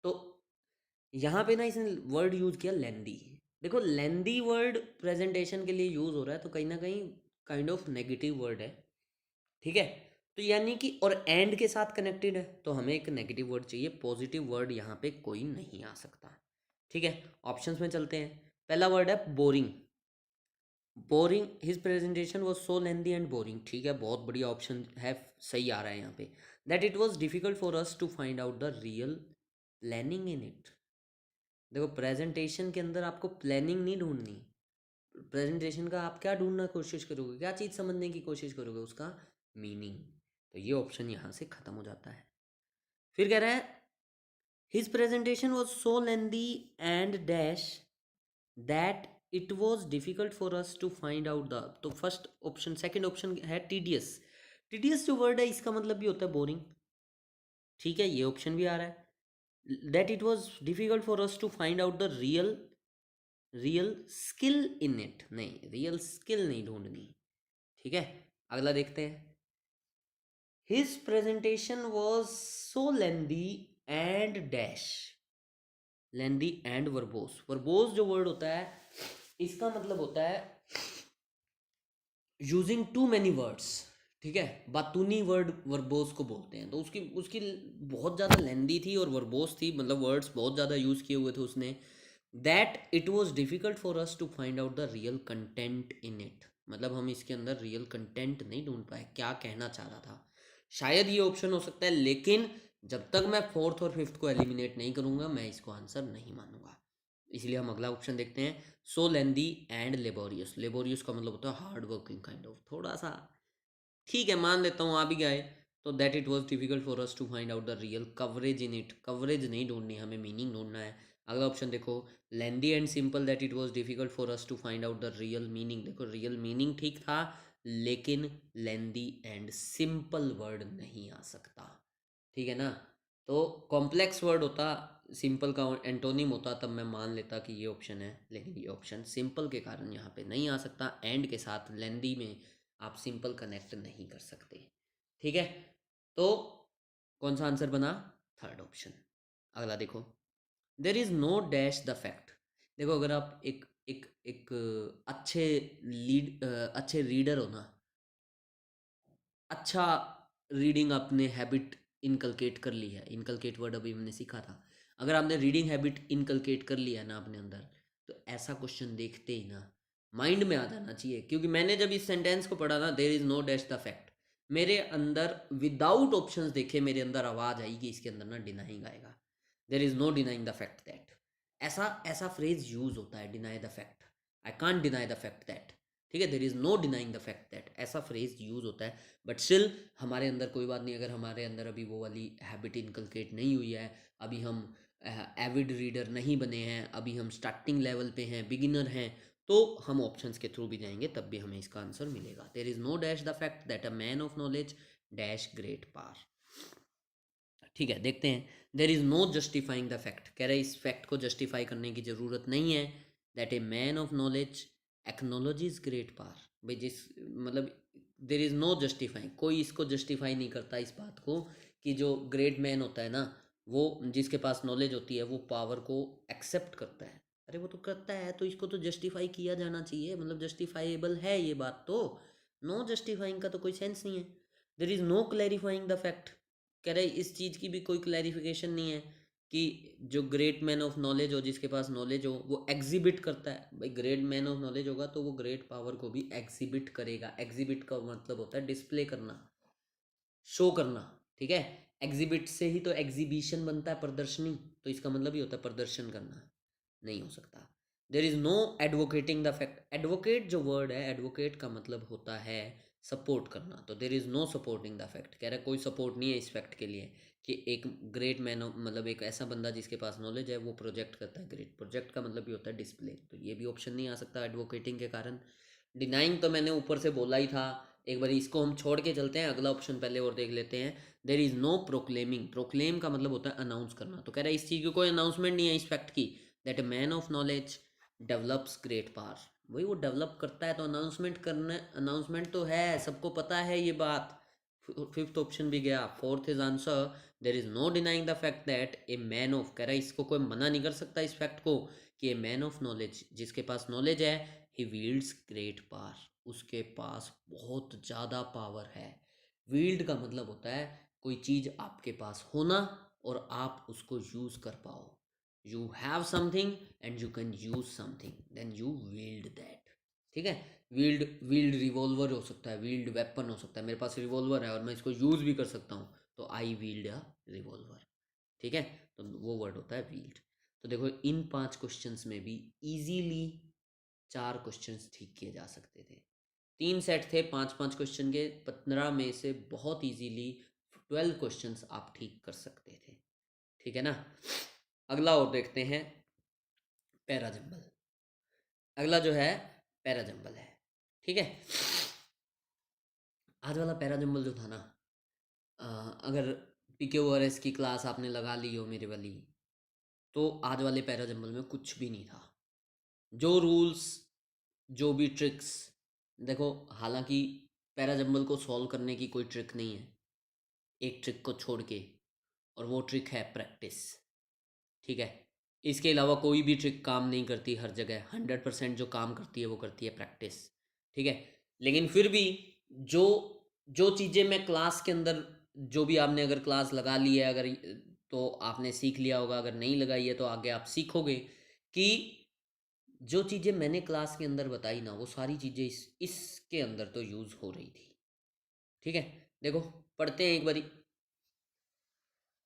तो यहाँ पे ना इसने वर्ड यूज़ किया लेंदी। देखो, लेंदी वर्ड प्रेजेंटेशन के लिए यूज़ हो रहा है, तो कहीं ना कहीं काइंड ऑफ नेगेटिव वर्ड है, ठीक है। तो यानी कि और एंड के साथ कनेक्टेड है, तो हमें एक नेगेटिव वर्ड चाहिए, पॉजिटिव वर्ड यहाँ पे कोई नहीं आ सकता, ठीक है। ऑप्शंस में चलते हैं। पहला वर्ड है boring. Boring, his presentation was so lengthy and boring, ठीक है, बहुत बढ़िया ऑप्शन है, सही आ रहा है यहाँ पे। That it was difficult for us to find out the real planning in it. देखो, प्रेजेंटेशन के अंदर आपको प्लानिंग नहीं ढूंढनी। प्रेजेंटेशन का आप क्या ढूंढना कोशिश करोगे, क्या चीज़ समझने की कोशिश करोगे, उसका मीनिंग। तो ये ऑप्शन यहाँ से ख़त्म हो जाता है। फिर कह रहा है his presentation was so lengthy and dash that it was difficult for us to find out the. तो फर्स्ट ऑप्शन, सेकेंड ऑप्शन है टीडियस। टीडियस जो वर्ड है इसका मतलब भी होता है बोरिंग, ठीक है, ये ऑप्शन भी आ रहा है। That it was difficult for us to find out the real skill in it, नहीं, रियल स्किल नहीं ढूंढनी, ठीक है। अगला देखते हैं, his presentation was so lengthy and dash. Lengthy and verbose. Verbose जो वर्ड होता है इसका मतलब होता है यूजिंग टू मैनी वर्ड्स, ठीक है, बातूनी वर्ड वर्बोस को बोलते हैं। तो उसकी उसकी बहुत ज़्यादा लेंदी थी और वर्बोस थी, मतलब वर्ड्स बहुत ज़्यादा यूज़ किए हुए थे उसने। That it was difficult for us to find out the real content in it. मतलब हम इसके अंदर रियल कंटेंट नहीं ढूंढ पाए, क्या कहना चाह रहा था। शायद ये ऑप्शन हो सकता है, लेकिन जब तक मैं फोर्थ और फिफ्थ को एलिमिनेट नहीं करूँगा मैं इसको आंसर नहीं मानूंगा। इसलिए हम अगला ऑप्शन देखते हैं, सो लेंदी एंड लेबोरियस। लेबोरियस का मतलब होता है हार्ड वर्किंग काइंड ऑफ, थोड़ा सा, ठीक है, मान लेता हूँ आ भी गए। तो that it was difficult for us to find out the real coverage in it. Coverage नहीं ढूंढनी, हमें मीनिंग ढूंढना है। अगला ऑप्शन देखो, lengthy and simple, that it was difficult for us to find out the real meaning. देखो, real meaning ठीक था, लेकिन लेंदी एंड सिंपल वर्ड नहीं आ सकता, ठीक है ना। तो कॉम्प्लेक्स वर्ड होता, सिंपल का एंटोनिम होता, तब मैं मान लेता कि ये ऑप्शन है, लेकिन ये ऑप्शन सिंपल के कारण यहाँ पे नहीं आ सकता। एंड के साथ लेंदी में आप सिंपल कनेक्ट नहीं कर सकते, ठीक है। तो कौन सा आंसर बना, थर्ड ऑप्शन। अगला देखो, there is no dash the fact. देखो, अगर आप एक एक एक अच्छे अच्छे रीडर हो ना, अच्छा रीडिंग आपने हैबिट इनकलकेट कर ली है, इनकलकेट वर्ड अभी हमने सीखा था। अगर आपने रीडिंग हैबिट इनकलकेट कर लिया है ना अपने अंदर, तो ऐसा क्वेश्चन देखते ही ना माइंड में आ जाना चाहिए। क्योंकि मैंने जब इस सेंटेंस को पढ़ा ना, there is no dash the fact, मेरे अंदर विदाउट ऑप्शंस देखे मेरे अंदर आवाज़ आई कि इसके अंदर ना डिनाइंग आएगा। There is no denying the fact that, ऐसा ऐसा फ्रेज यूज होता है, deny the fact, I can't deny the fact that, ठीक है। There is no denying the fact that, ऐसा फ्रेज यूज होता है। बट स्टिल हमारे अंदर कोई बात नहीं, अगर हमारे अंदर अभी वो वाली हैबिट इनकलकेट नहीं हुई है, अभी हम एविड रीडर नहीं बने हैं, अभी हम स्टार्टिंग लेवल पे हैं, बिगिनर हैं, तो हम ऑप्शंस के थ्रू भी जाएंगे तब भी हमें इसका आंसर मिलेगा। There is no dash the fact that a man of knowledge dash great par, ठीक है। देखते हैं, there is no justifying the fact, कह रहे इस फैक्ट को जस्टिफाई करने की ज़रूरत नहीं है। That a man of knowledge acknowledges great par, भाई जिस, मतलब देर इज़ नो जस्टिफाइंग, कोई इसको जस्टिफाई नहीं करता इस बात को कि जो ग्रेट मैन होता है ना, वो जिसके पास नॉलेज होती है वो पावर को एक्सेप्ट करता है। अरे वो तो करता है, तो इसको तो जस्टिफाई किया जाना चाहिए, मतलब जस्टिफाइबल है ये बात। तो नो जस्टिफाइंग का तो कोई सेंस नहीं है। There is no clarifying the fact, कह रहे इस चीज़ की भी कोई क्लैरिफिकेशन नहीं है। कि जो ग्रेट मैन ऑफ नॉलेज हो, जिसके पास नॉलेज हो, वो एग्जिबिट करता है। भाई ग्रेट मैन ऑफ नॉलेज होगा तो वो ग्रेट पावर को भी एग्जिबिट करेगा। एग्जिबिट का मतलब होता है डिस्प्ले करना, शो करना। ठीक है, एग्जिबिट से ही तो एग्जीबिशन बनता है, प्रदर्शनी। तो इसका मतलब ही होता है प्रदर्शन करना। नहीं हो सकता। There is no advocating the fact. Advocate जो वर्ड है, एडवोकेट का मतलब होता है सपोर्ट करना। तो there is no supporting the fact, कह रहा है कोई सपोर्ट नहीं है इस फैक्ट के लिए कि एक ग्रेट मैन, मतलब एक ऐसा बंदा जिसके पास नॉलेज है वो प्रोजेक्ट करता है। ग्रेट प्रोजेक्ट का मतलब भी होता है डिस्प्ले। तो ये भी ऑप्शन नहीं आ सकता एडवोकेटिंग के कारण। डिनाइंग तो मैंने ऊपर से बोला ही था। एक बार इसको हम छोड़ के चलते हैं, अगला ऑप्शन पहले और देख लेते हैं। There is no proclaiming. Proclaim का मतलब होता है अनाउंस करना। तो कह रहा है इस चीज़ की कोई अनाउंसमेंट नहीं है इस फैक्ट की, that a man of knowledge develops great power. वही वो डेवलप करता है तो अनाउंसमेंट करना, अनाउंसमेंट तो है, सबको पता है ये बात। फिफ्थ ऑप्शन भी गया। Fourth is answer, there is no denying the fact that a man of, कह रहा है इसको कोई मना नहीं कर सकता इस फैक्ट को कि ए मैन ऑफ नॉलेज, जिसके पास नॉलेज है, ही wields ग्रेट पावर, उसके पास बहुत ज़्यादा पावर है। wield का मतलब होता है कोई चीज़ आपके पास होना और आप उसको यूज़ कर पाओ। You have something and you can use something, then you wield that. ठीक है, wield, wield रिवॉल्वर हो सकता है, wield वेपन हो सकता है। मेरे पास रिवॉल्वर है और मैं इसको यूज़ भी कर सकता हूँ, तो आई wield अ रिवॉल्वर। ठीक है, तो वो वर्ड होता है wield। तो देखो इन 5 क्वेश्चंस में भी इजीली 4 क्वेश्चंस ठीक किए जा सकते थे। 3 सेट थे 5-5 क्वेश्चन के, 15 में से बहुत इजीली 12 क्वेश्चंस आप ठीक कर सकते थे। ठीक है ना। अगला और देखते हैं, पैराजंबल। अगला जो है पैराजंबल है। ठीक है, आज वाला पैराजंबल जो था ना, अगर PQRS की क्लास आपने लगा ली हो मेरे वाली, तो आज वाले पैराजंबल में कुछ भी नहीं था। जो रूल्स, जो भी ट्रिक्स, देखो हालांकि पैराजंबल को सॉल्व करने की कोई ट्रिक नहीं है एक ट्रिक को छोड़ के, और वो ट्रिक है प्रैक्टिस। ठीक है, इसके अलावा कोई भी ट्रिक काम नहीं करती हर जगह। 100% जो काम करती है वो करती है प्रैक्टिस। ठीक है, लेकिन फिर भी जो जो चीज़ें मैं क्लास के अंदर, जो भी आपने अगर क्लास लगा ली है अगर, तो आपने सीख लिया होगा। अगर नहीं लगाई है तो आगे आप सीखोगे कि जो चीज़ें मैंने क्लास के अंदर बताई ना, वो सारी चीज़ें इसके अंदर तो यूज़ हो रही थी। ठीक है, देखो पढ़ते हैं एक बारी।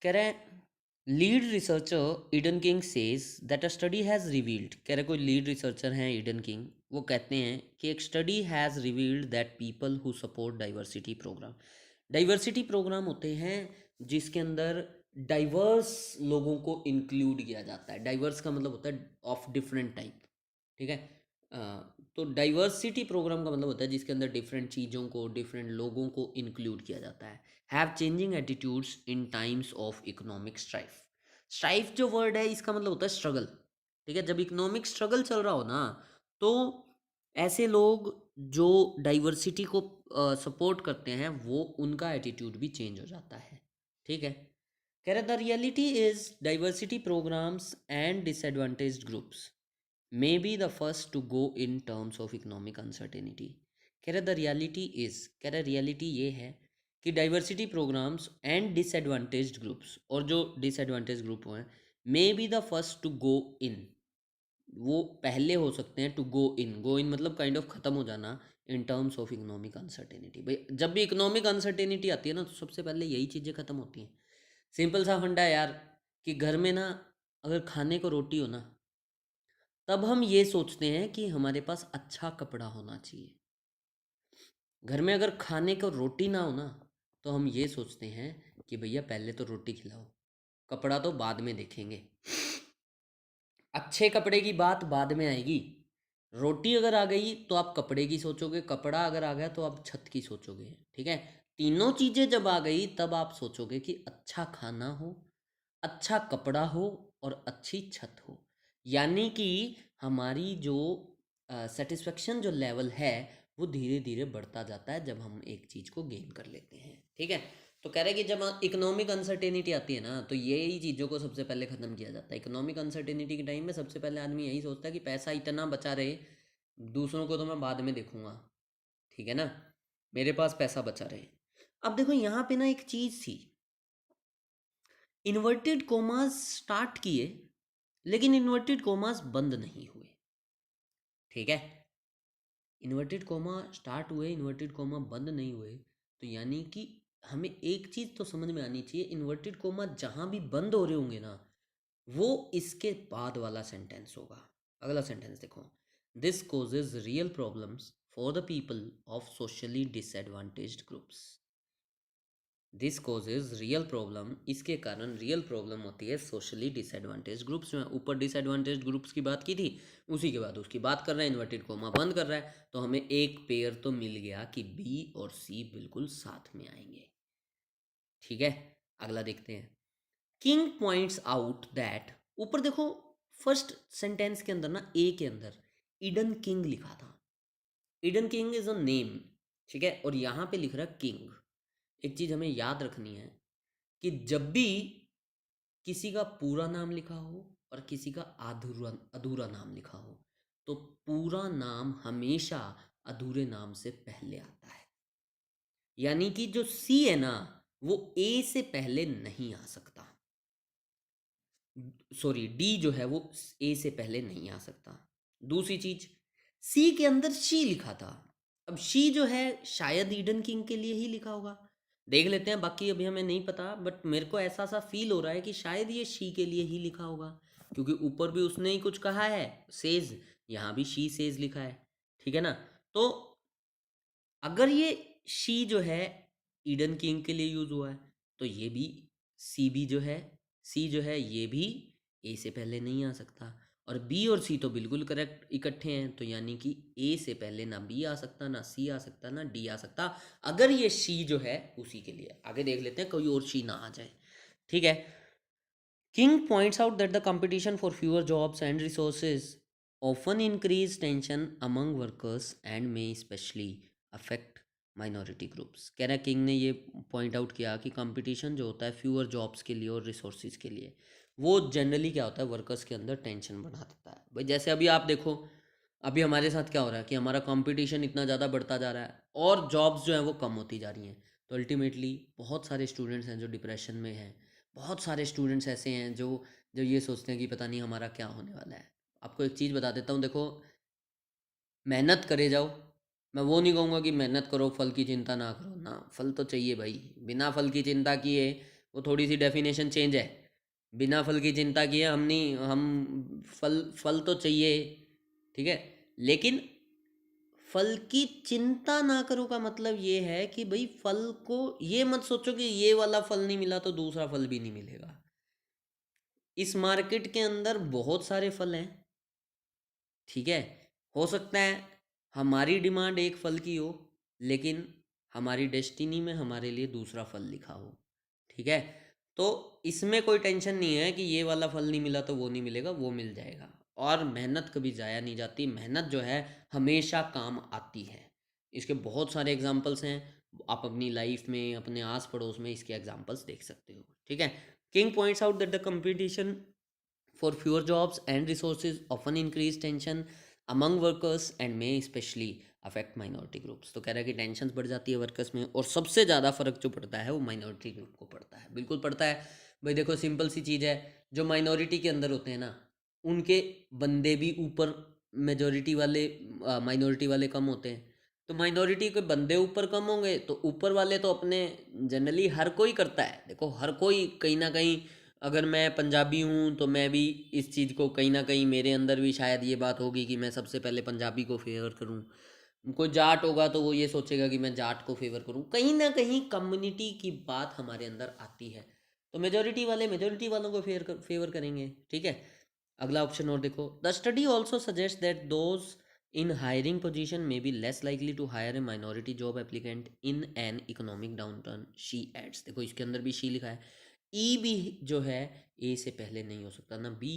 कह रहे हैं lead researcher Eden King says that a study has revealed, कह रहे कोई लीड रिसर्चर हैं ईडन किंग, वो कहते हैं कि एक study has revealed that people who support diversity program. Diversity program होते हैं जिसके अंदर डाइवर्स लोगों को इंक्लूड किया जाता है। डाइवर्स का मतलब होता है ऑफ डिफरेंट टाइप। ठीक है, अ, तो डाइवर्सिटी प्रोग्राम का मतलब होता है जिसके अंदर डिफरेंट चीज़ों को, डिफरेंट लोगों को इंक्लूड किया जाता है। Have changing attitudes in times of economic strife. Strife जो वर्ड है इसका मतलब होता है स्ट्रगल। ठीक है, जब इकोनॉमिक स्ट्रगल चल रहा हो ना, तो ऐसे लोग जो डाइवर्सिटी को सपोर्ट करते हैं, वो उनका एटीट्यूड भी चेंज हो जाता है। ठीक है, कह रहे the reality is diversity programmes and disadvantaged groups may be the first to go in terms of economic uncertainty. कह रहे द रियलिटी इज, कह रहे रियलिटी ये है कि diversity programmes and disadvantaged groups, और जो डिसएडवांटेज ग्रुप हैं, may be the first to go in, वो पहले हो सकते हैं टू गो इन। गो इन मतलब काइंड ऑफ ख़त्म हो जाना इन टर्म्स ऑफ इकोनॉमिक अनसर्टेनिटी। भाई जब भी इकोनॉमिक अनसर्टेनिटी आती है ना, तो सबसे पहले यही चीज़ें ख़त्म होती हैं। सिंपल सा फंडा है यार, कि घर में ना अगर खाने को रोटी हो ना, तब हम ये सोचते हैं कि हमारे पास अच्छा कपड़ा होना चाहिए। घर में अगर खाने को रोटी ना हो ना, तो हम ये सोचते हैं कि भैया पहले तो रोटी खिलाओ, कपड़ा तो बाद में देखेंगे। अच्छे कपड़े की बात बाद में आएगी। रोटी अगर आ गई तो आप कपड़े की सोचोगे, कपड़ा अगर आ गया तो आप छत की सोचोगे। ठीक है, तीनों चीज़ें जब आ गई तब आप सोचोगे कि अच्छा खाना हो, अच्छा कपड़ा हो और अच्छी छत हो। यानी कि हमारी जो सेटिस्फेक्शन जो लेवल है, वो धीरे धीरे बढ़ता जाता है जब हम एक चीज़ को गेन कर लेते हैं। ठीक है, तो कह रहे हैं कि जब इकोनॉमिक अनसर्टेनिटी आती है ना, तो यही चीज़ों को सबसे पहले ख़त्म किया जाता है। इकोनॉमिक अनसर्टेनिटी के टाइम में सबसे पहले आदमी यही सोचता है कि पैसा इतना बचा रहे, दूसरों को तो मैं बाद में देखूंगा। ठीक है ना, मेरे पास पैसा बचा रहे। अब देखो यहाँ पे ना एक चीज़ थी इन्वर्टेड कोमास स्टार्ट किए, लेकिन इन्वर्टेड कोमास बंद नहीं हुए। ठीक है, इन्वर्टेड कोमा स्टार्ट हुए, इन्वर्टेड कोमा बंद नहीं हुए, तो यानी कि हमें एक चीज़ तो समझ में आनी चाहिए, इन्वर्टेड कोमा जहाँ भी बंद हो रहे होंगे ना, वो इसके बाद वाला सेंटेंस होगा। अगला सेंटेंस देखो, this causes real problems for the people of socially disadvantaged groups. This causes real problem, इसके कारण रियल प्रॉब्लम होती है सोशली डिसएडवांटेज ग्रुप्स में। ऊपर डिसएडवांटेज ग्रुप्स की बात की थी, उसी के बाद उसकी बात कर रहा है, इन्वर्टेड कोमा बंद कर रहा है, तो हमें एक पेयर तो मिल गया कि बी और सी बिल्कुल साथ में आएंगे। ठीक है, अगला देखते हैं। किंग पॉइंट्स आउट दैट, ऊपर देखो फर्स्ट सेंटेंस के अंदर ना, ए के अंदर ईडन किंग लिखा था। Eden king is a name, ठीक है, और यहाँ पे लिख रहा है किंग। एक चीज़ हमें याद रखनी है कि जब भी किसी का पूरा नाम लिखा हो और किसी का अधूरा अधूरा नाम लिखा हो, तो पूरा नाम हमेशा अधूरे नाम से पहले आता है। यानी कि जो सी है ना, वो ए से पहले नहीं आ सकता। सॉरी, डी जो है वो ए से पहले नहीं आ सकता। दूसरी चीज, सी के अंदर शी लिखा था। अब शी जो है शायद ईडन किंग के लिए ही लिखा होगा, देख लेते हैं, बाकी अभी हमें नहीं पता, बट मेरे को ऐसा सा फील हो रहा है कि शायद ये शी के लिए ही लिखा होगा, क्योंकि ऊपर भी उसने ही कुछ कहा है सेज, यहाँ भी शी सेज लिखा है। ठीक है ना, तो अगर ये शी जो है ईडन किंग के लिए यूज हुआ है, तो ये भी सी भी जो है, सी जो है ये भी ए से पहले नहीं आ सकता। और बी और सी तो बिल्कुल करेक्ट इकट्ठे हैं, तो यानी कि ए से पहले ना बी आ सकता, ना सी आ सकता, ना डी आ सकता, अगर ये शी जो है उसी के लिए। आगे देख लेते हैं कोई और शी ना आ जाए। ठीक है, King points out that the competition for fewer jobs and resources often increase tension among workers and may especially affect minority groups। कह रहा है किंग ने ये पॉइंट आउट किया कि कंपटीशन जो होता है फ्यूअर जॉब्स के लिए और रिसोर्सेज के लिए, वो जनरली क्या होता है, वर्कर्स के अंदर टेंशन बढ़ा देता है। भाई जैसे अभी आप देखो, अभी हमारे साथ क्या हो रहा है कि हमारा कंपटीशन इतना ज़्यादा बढ़ता जा रहा है और जॉब्स जो हैं वो कम होती जा रही हैं, तो अल्टीमेटली बहुत सारे स्टूडेंट्स हैं जो डिप्रेशन में हैं। बहुत सारे स्टूडेंट्स ऐसे हैं जो जो ये सोचते हैं कि पता नहीं हमारा क्या होने वाला है। आपको एक चीज़ बता देता हूँ, देखो, मेहनत करे जाओ, मैं वो नहीं कहूँगा कि मेहनत करो फल की चिंता ना करो, ना, फल तो चाहिए भाई। बिना फल की चिंता किए, वो थोड़ी सी डेफिनेशन चेंज है। बिना फल की चिंता किए हम नहीं, हम फल फल तो चाहिए, ठीक है, लेकिन फल की चिंता ना करो का मतलब ये है कि भाई फल को ये मत सोचो कि ये वाला फल नहीं मिला तो दूसरा फल भी नहीं मिलेगा। इस मार्केट के अंदर बहुत सारे फल हैं, ठीक है, हो सकता है हमारी डिमांड एक फल की हो, लेकिन हमारी डेस्टिनी में हमारे लिए दूसरा फल लिखा हो। ठीक है, तो इसमें कोई टेंशन नहीं है कि ये वाला फल नहीं मिला तो वो नहीं मिलेगा, वो मिल जाएगा। और मेहनत कभी ज़ाया नहीं जाती, मेहनत जो है हमेशा काम आती है। इसके बहुत सारे एग्जाम्पल्स हैं, आप अपनी लाइफ में, अपने आस पड़ोस में इसके एग्जाम्पल्स देख सकते हो। ठीक है, king points out that the competition for fewer jobs and resources often increase tension among workers and may especially affect minority groups। तो कह रहा है कि टेंशन बढ़ जाती है वर्कर्स में, और सबसे ज़्यादा फर्क जो पड़ता है वो माइनॉरिटी ग्रुप को पड़ता है। बिल्कुल पड़ता है भाई। देखो सिंपल सी चीज़ है, जो माइनॉरिटी के अंदर होते हैं ना, उनके बंदे भी ऊपर मेजोरिटी वाले, माइनॉरिटी वाले कम होते हैं। तो माइनॉरिटी के बंदे ऊपर कम होंगे तो ऊपर वाले तो अपने, जनरली हर कोई करता है, देखो हर कोई कहीं ना कहीं, अगर मैं पंजाबी हूँ तो मैं भी इस चीज़ को कहीं ना कहीं, मेरे अंदर भी शायद ये बात होगी कि मैं सबसे पहले पंजाबी को फेवर करूँ। कोई जाट होगा तो वो ये सोचेगा कि मैं जाट को फेवर करूँ। कहीं ना कहीं कम्युनिटी की बात हमारे अंदर आती है, तो मेजोरिटी वाले मेजोरिटी वालों को फेवर करेंगे। ठीक है, अगला ऑप्शन और देखो, the study also suggest that those in hiring position may be less likely to hire a minority job applicant in an economic downturn, she adds. देखो इसके अंदर भी शी लिखा है, ई भी जो है ए से पहले नहीं हो सकता, ना बी,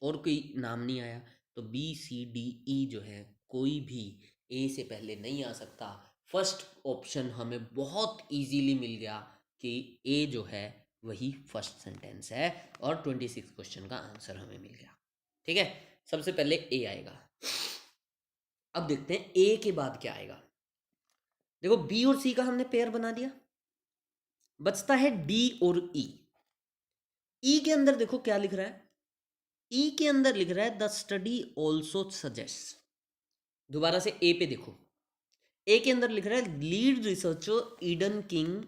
और कोई नाम नहीं आया, तो बी सी डी ई जो है कोई भी ए से पहले नहीं आ सकता। फर्स्ट ऑप्शन हमें बहुत इजीली मिल गया कि ए जो है वही फर्स्ट सेंटेंस है, और 26 क्वेश्चन का आंसर हमें मिल गया। ठीक है, सबसे पहले ए आएगा। अब देखते हैं ए के बाद क्या आएगा। देखो बी और सी का हमने पेयर बना दिया, बचता है डी और ई। ई के अंदर देखो क्या लिख रहा है, ई के अंदर लिख रहा है द स्टडी ऑल्सो सजेस्ट। दोबारा से ए पे देखो, ए के अंदर लिख रहा है lead researcher Eden King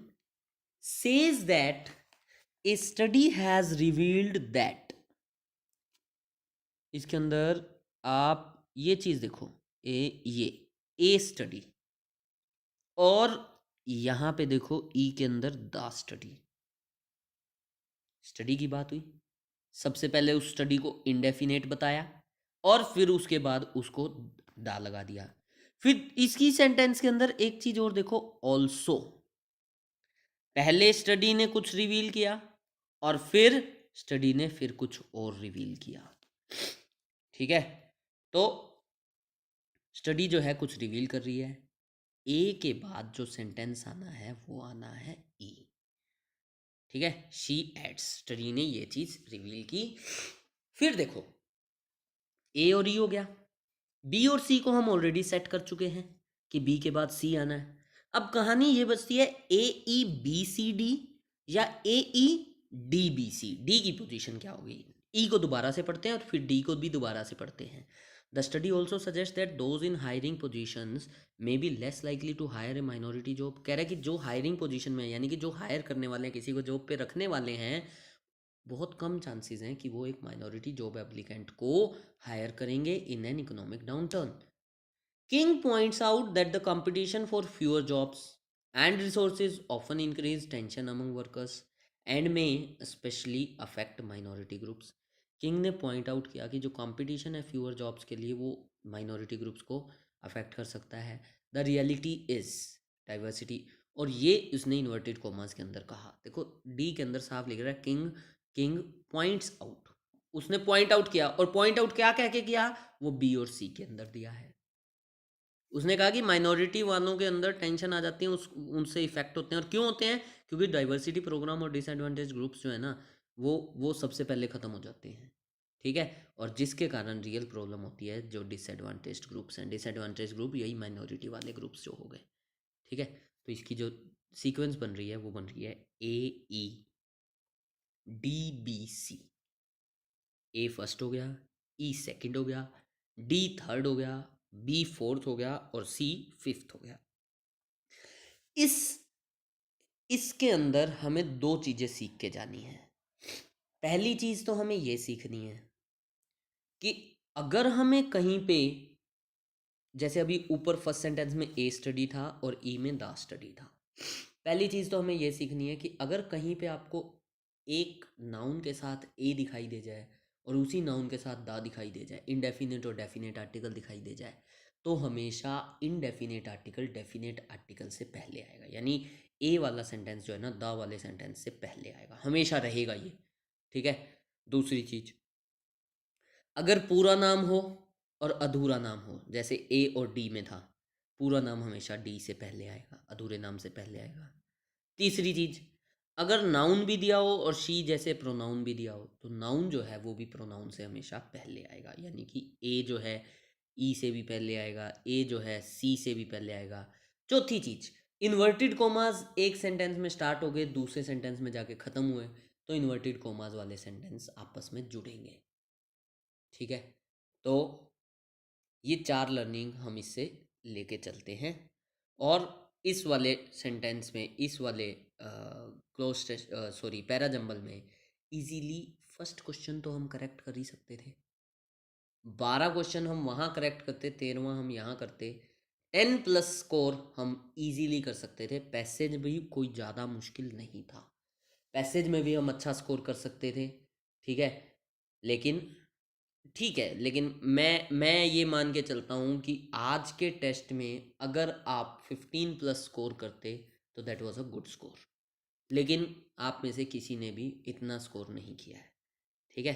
says that A study has revealed that. इसके अंदर आप ये चीज देखो, ये ए स्टडी, और यहां पे देखो ई के अंदर द स्टडी। स्टडी की बात हुई, सबसे पहले उस स्टडी को इंडेफिनेट बताया और फिर उसके बाद उसको दा लगा दिया। फिर इसकी सेंटेंस के अंदर एक चीज और देखो, ऑल्सो। पहले स्टडी ने कुछ रिवील किया और फिर स्टडी ने फिर कुछ और रिवील किया। ठीक है, तो स्टडी जो है कुछ रिवील कर रही है, ए के बाद जो सेंटेंस आना है वो आना है ई। ठीक है, शी एड्स, स्टडी ने ये चीज रिवील की। फिर देखो ए और ई हो गया, बी और सी को हम ऑलरेडी सेट कर चुके हैं कि बी के बाद सी आना है। अब कहानी ये बचती है ए ई बी सी डी या A E D B C. D की पोजीशन क्या होगी, ई को दोबारा से पढ़ते हैं और फिर डी को भी दोबारा से पढ़ते हैं। The study also suggest that those in hiring positions may be less likely to hire a minority job. कह रहा है कि जो हायरिंग पोजीशन में है, यानी कि जो हायर करने वाले हैं, किसी को जॉब पे रखने वाले हैं, बहुत कम चांसेस हैं कि वो एक माइनॉरिटी जॉब एप्लीकेंट को हायर करेंगे in an economic downturn. King points out that the competition for fewer jobs and resources often increase tension among workers and may especially affect minority groups. King ने point out किया कि जो competition है fewer jobs के लिए वो minority groups को affect कर सकता है। द रियलिटी इज डाइवर्सिटी, और ये उसने इन्वर्टेड कॉमास के अंदर कहा। देखो डी के अंदर साफ लिख रहा है किंग, किंग पॉइंट्स आउट, उसने पॉइंट आउट किया, और पॉइंट आउट क्या कह के किया, वो बी और सी के अंदर दिया है। उसने कहा कि माइनॉरिटी वालों के अंदर टेंशन आ जाती है, उस उनसे इफेक्ट होते हैं। और क्यों होते हैं, क्योंकि डाइवर्सिटी प्रोग्राम और डिसएडवांटेज ग्रुप्स जो है ना, वो सबसे पहले ख़त्म हो जाते हैं। ठीक है, और जिसके कारण रियल प्रॉब्लम होती है जो डिसएडवांटेज ग्रुप्स हैं। डिसएडवांटेज ग्रुप यही माइनॉरिटी वाले ग्रुप्स जो हो गए। ठीक है, तो इसकी जो सीक्वेंस बन रही है वो बन रही है ए ई डी बी सी। ए फर्स्ट हो गया, ई सेकंड हो गया, डी थर्ड हो गया, बी फोर्थ हो गया और सी फिफ्थ हो गया। इस इसके अंदर हमें दो चीजें सीख के जानी है। पहली चीज तो हमें यह सीखनी है कि अगर हमें कहीं पे, जैसे अभी ऊपर फर्स्ट सेंटेंस में ए स्टडी था और ई में द स्टडी था, पहली चीज तो हमें यह सीखनी है कि अगर कहीं पे आपको एक नाउन के साथ ए दिखाई दे जाए और उसी नाउन के साथ दा दिखाई दे जाए, इनडेफिनेट और डेफिनेट आर्टिकल दिखाई दे जाए, तो हमेशा इनडेफिनेट आर्टिकल डेफिनेट आर्टिकल से पहले आएगा। यानी ए वाला सेंटेंस जो है ना, द वाले सेंटेंस से पहले आएगा, हमेशा रहेगा ये। ठीक है, दूसरी चीज, अगर पूरा नाम हो और अधूरा नाम हो, जैसे ए और डी में था, पूरा नाम हमेशा डी से पहले आएगा, अधूरे नाम से पहले आएगा। तीसरी चीज, अगर नाउन भी दिया हो और शी जैसे प्रोनाउन भी दिया हो, तो नाउन जो है वो भी प्रोनाउन से हमेशा पहले आएगा। यानी कि ए जो है ई से भी पहले आएगा, ए जो है सी से भी पहले आएगा। चौथी चीज, इन्वर्टेड कोमास एक सेंटेंस में स्टार्ट हो गए, दूसरे सेंटेंस में जाके खत्म हुए, तो इन्वर्टेड कोमास वाले सेंटेंस आपस में जुड़ेंगे। ठीक है, तो ये चार लर्निंग हम इससे लेके चलते हैं। और इस वाले सेंटेंस में, इस वाले क्लोज सॉरी पैरा जंबल में इजीली फर्स्ट क्वेश्चन तो हम करेक्ट कर ही सकते थे। 12 क्वेश्चन हम वहाँ करेक्ट करते, 13वां हम यहाँ करते, 10 प्लस स्कोर हम इजीली कर सकते थे। पैसेज भी कोई ज़्यादा मुश्किल नहीं था, पैसेज में भी हम अच्छा स्कोर कर सकते थे। ठीक है, लेकिन ठीक है, लेकिन मैं ये मान के चलता हूँ कि आज के टेस्ट में अगर आप 15 प्लस स्कोर करते तो that was a good score. लेकिन आप में से किसी ने भी इतना स्कोर नहीं किया है। ठीक है,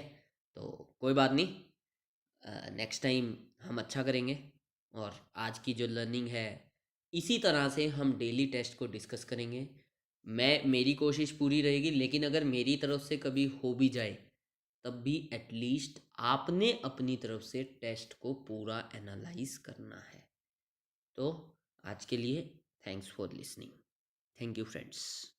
तो कोई बात नहीं, नेक्स्ट टाइम हम अच्छा करेंगे। और आज की जो लर्निंग है, इसी तरह से हम डेली टेस्ट को डिस्कस करेंगे। मेरी कोशिश पूरी रहेगी, लेकिन अगर मेरी तरफ से कभी हो भी जाए तब भी एटलीस्ट आपने अपनी तरफ से टेस्ट को पूरा एनालाइज करना है। तो आज के लिए thanks for listening. Thank you friends.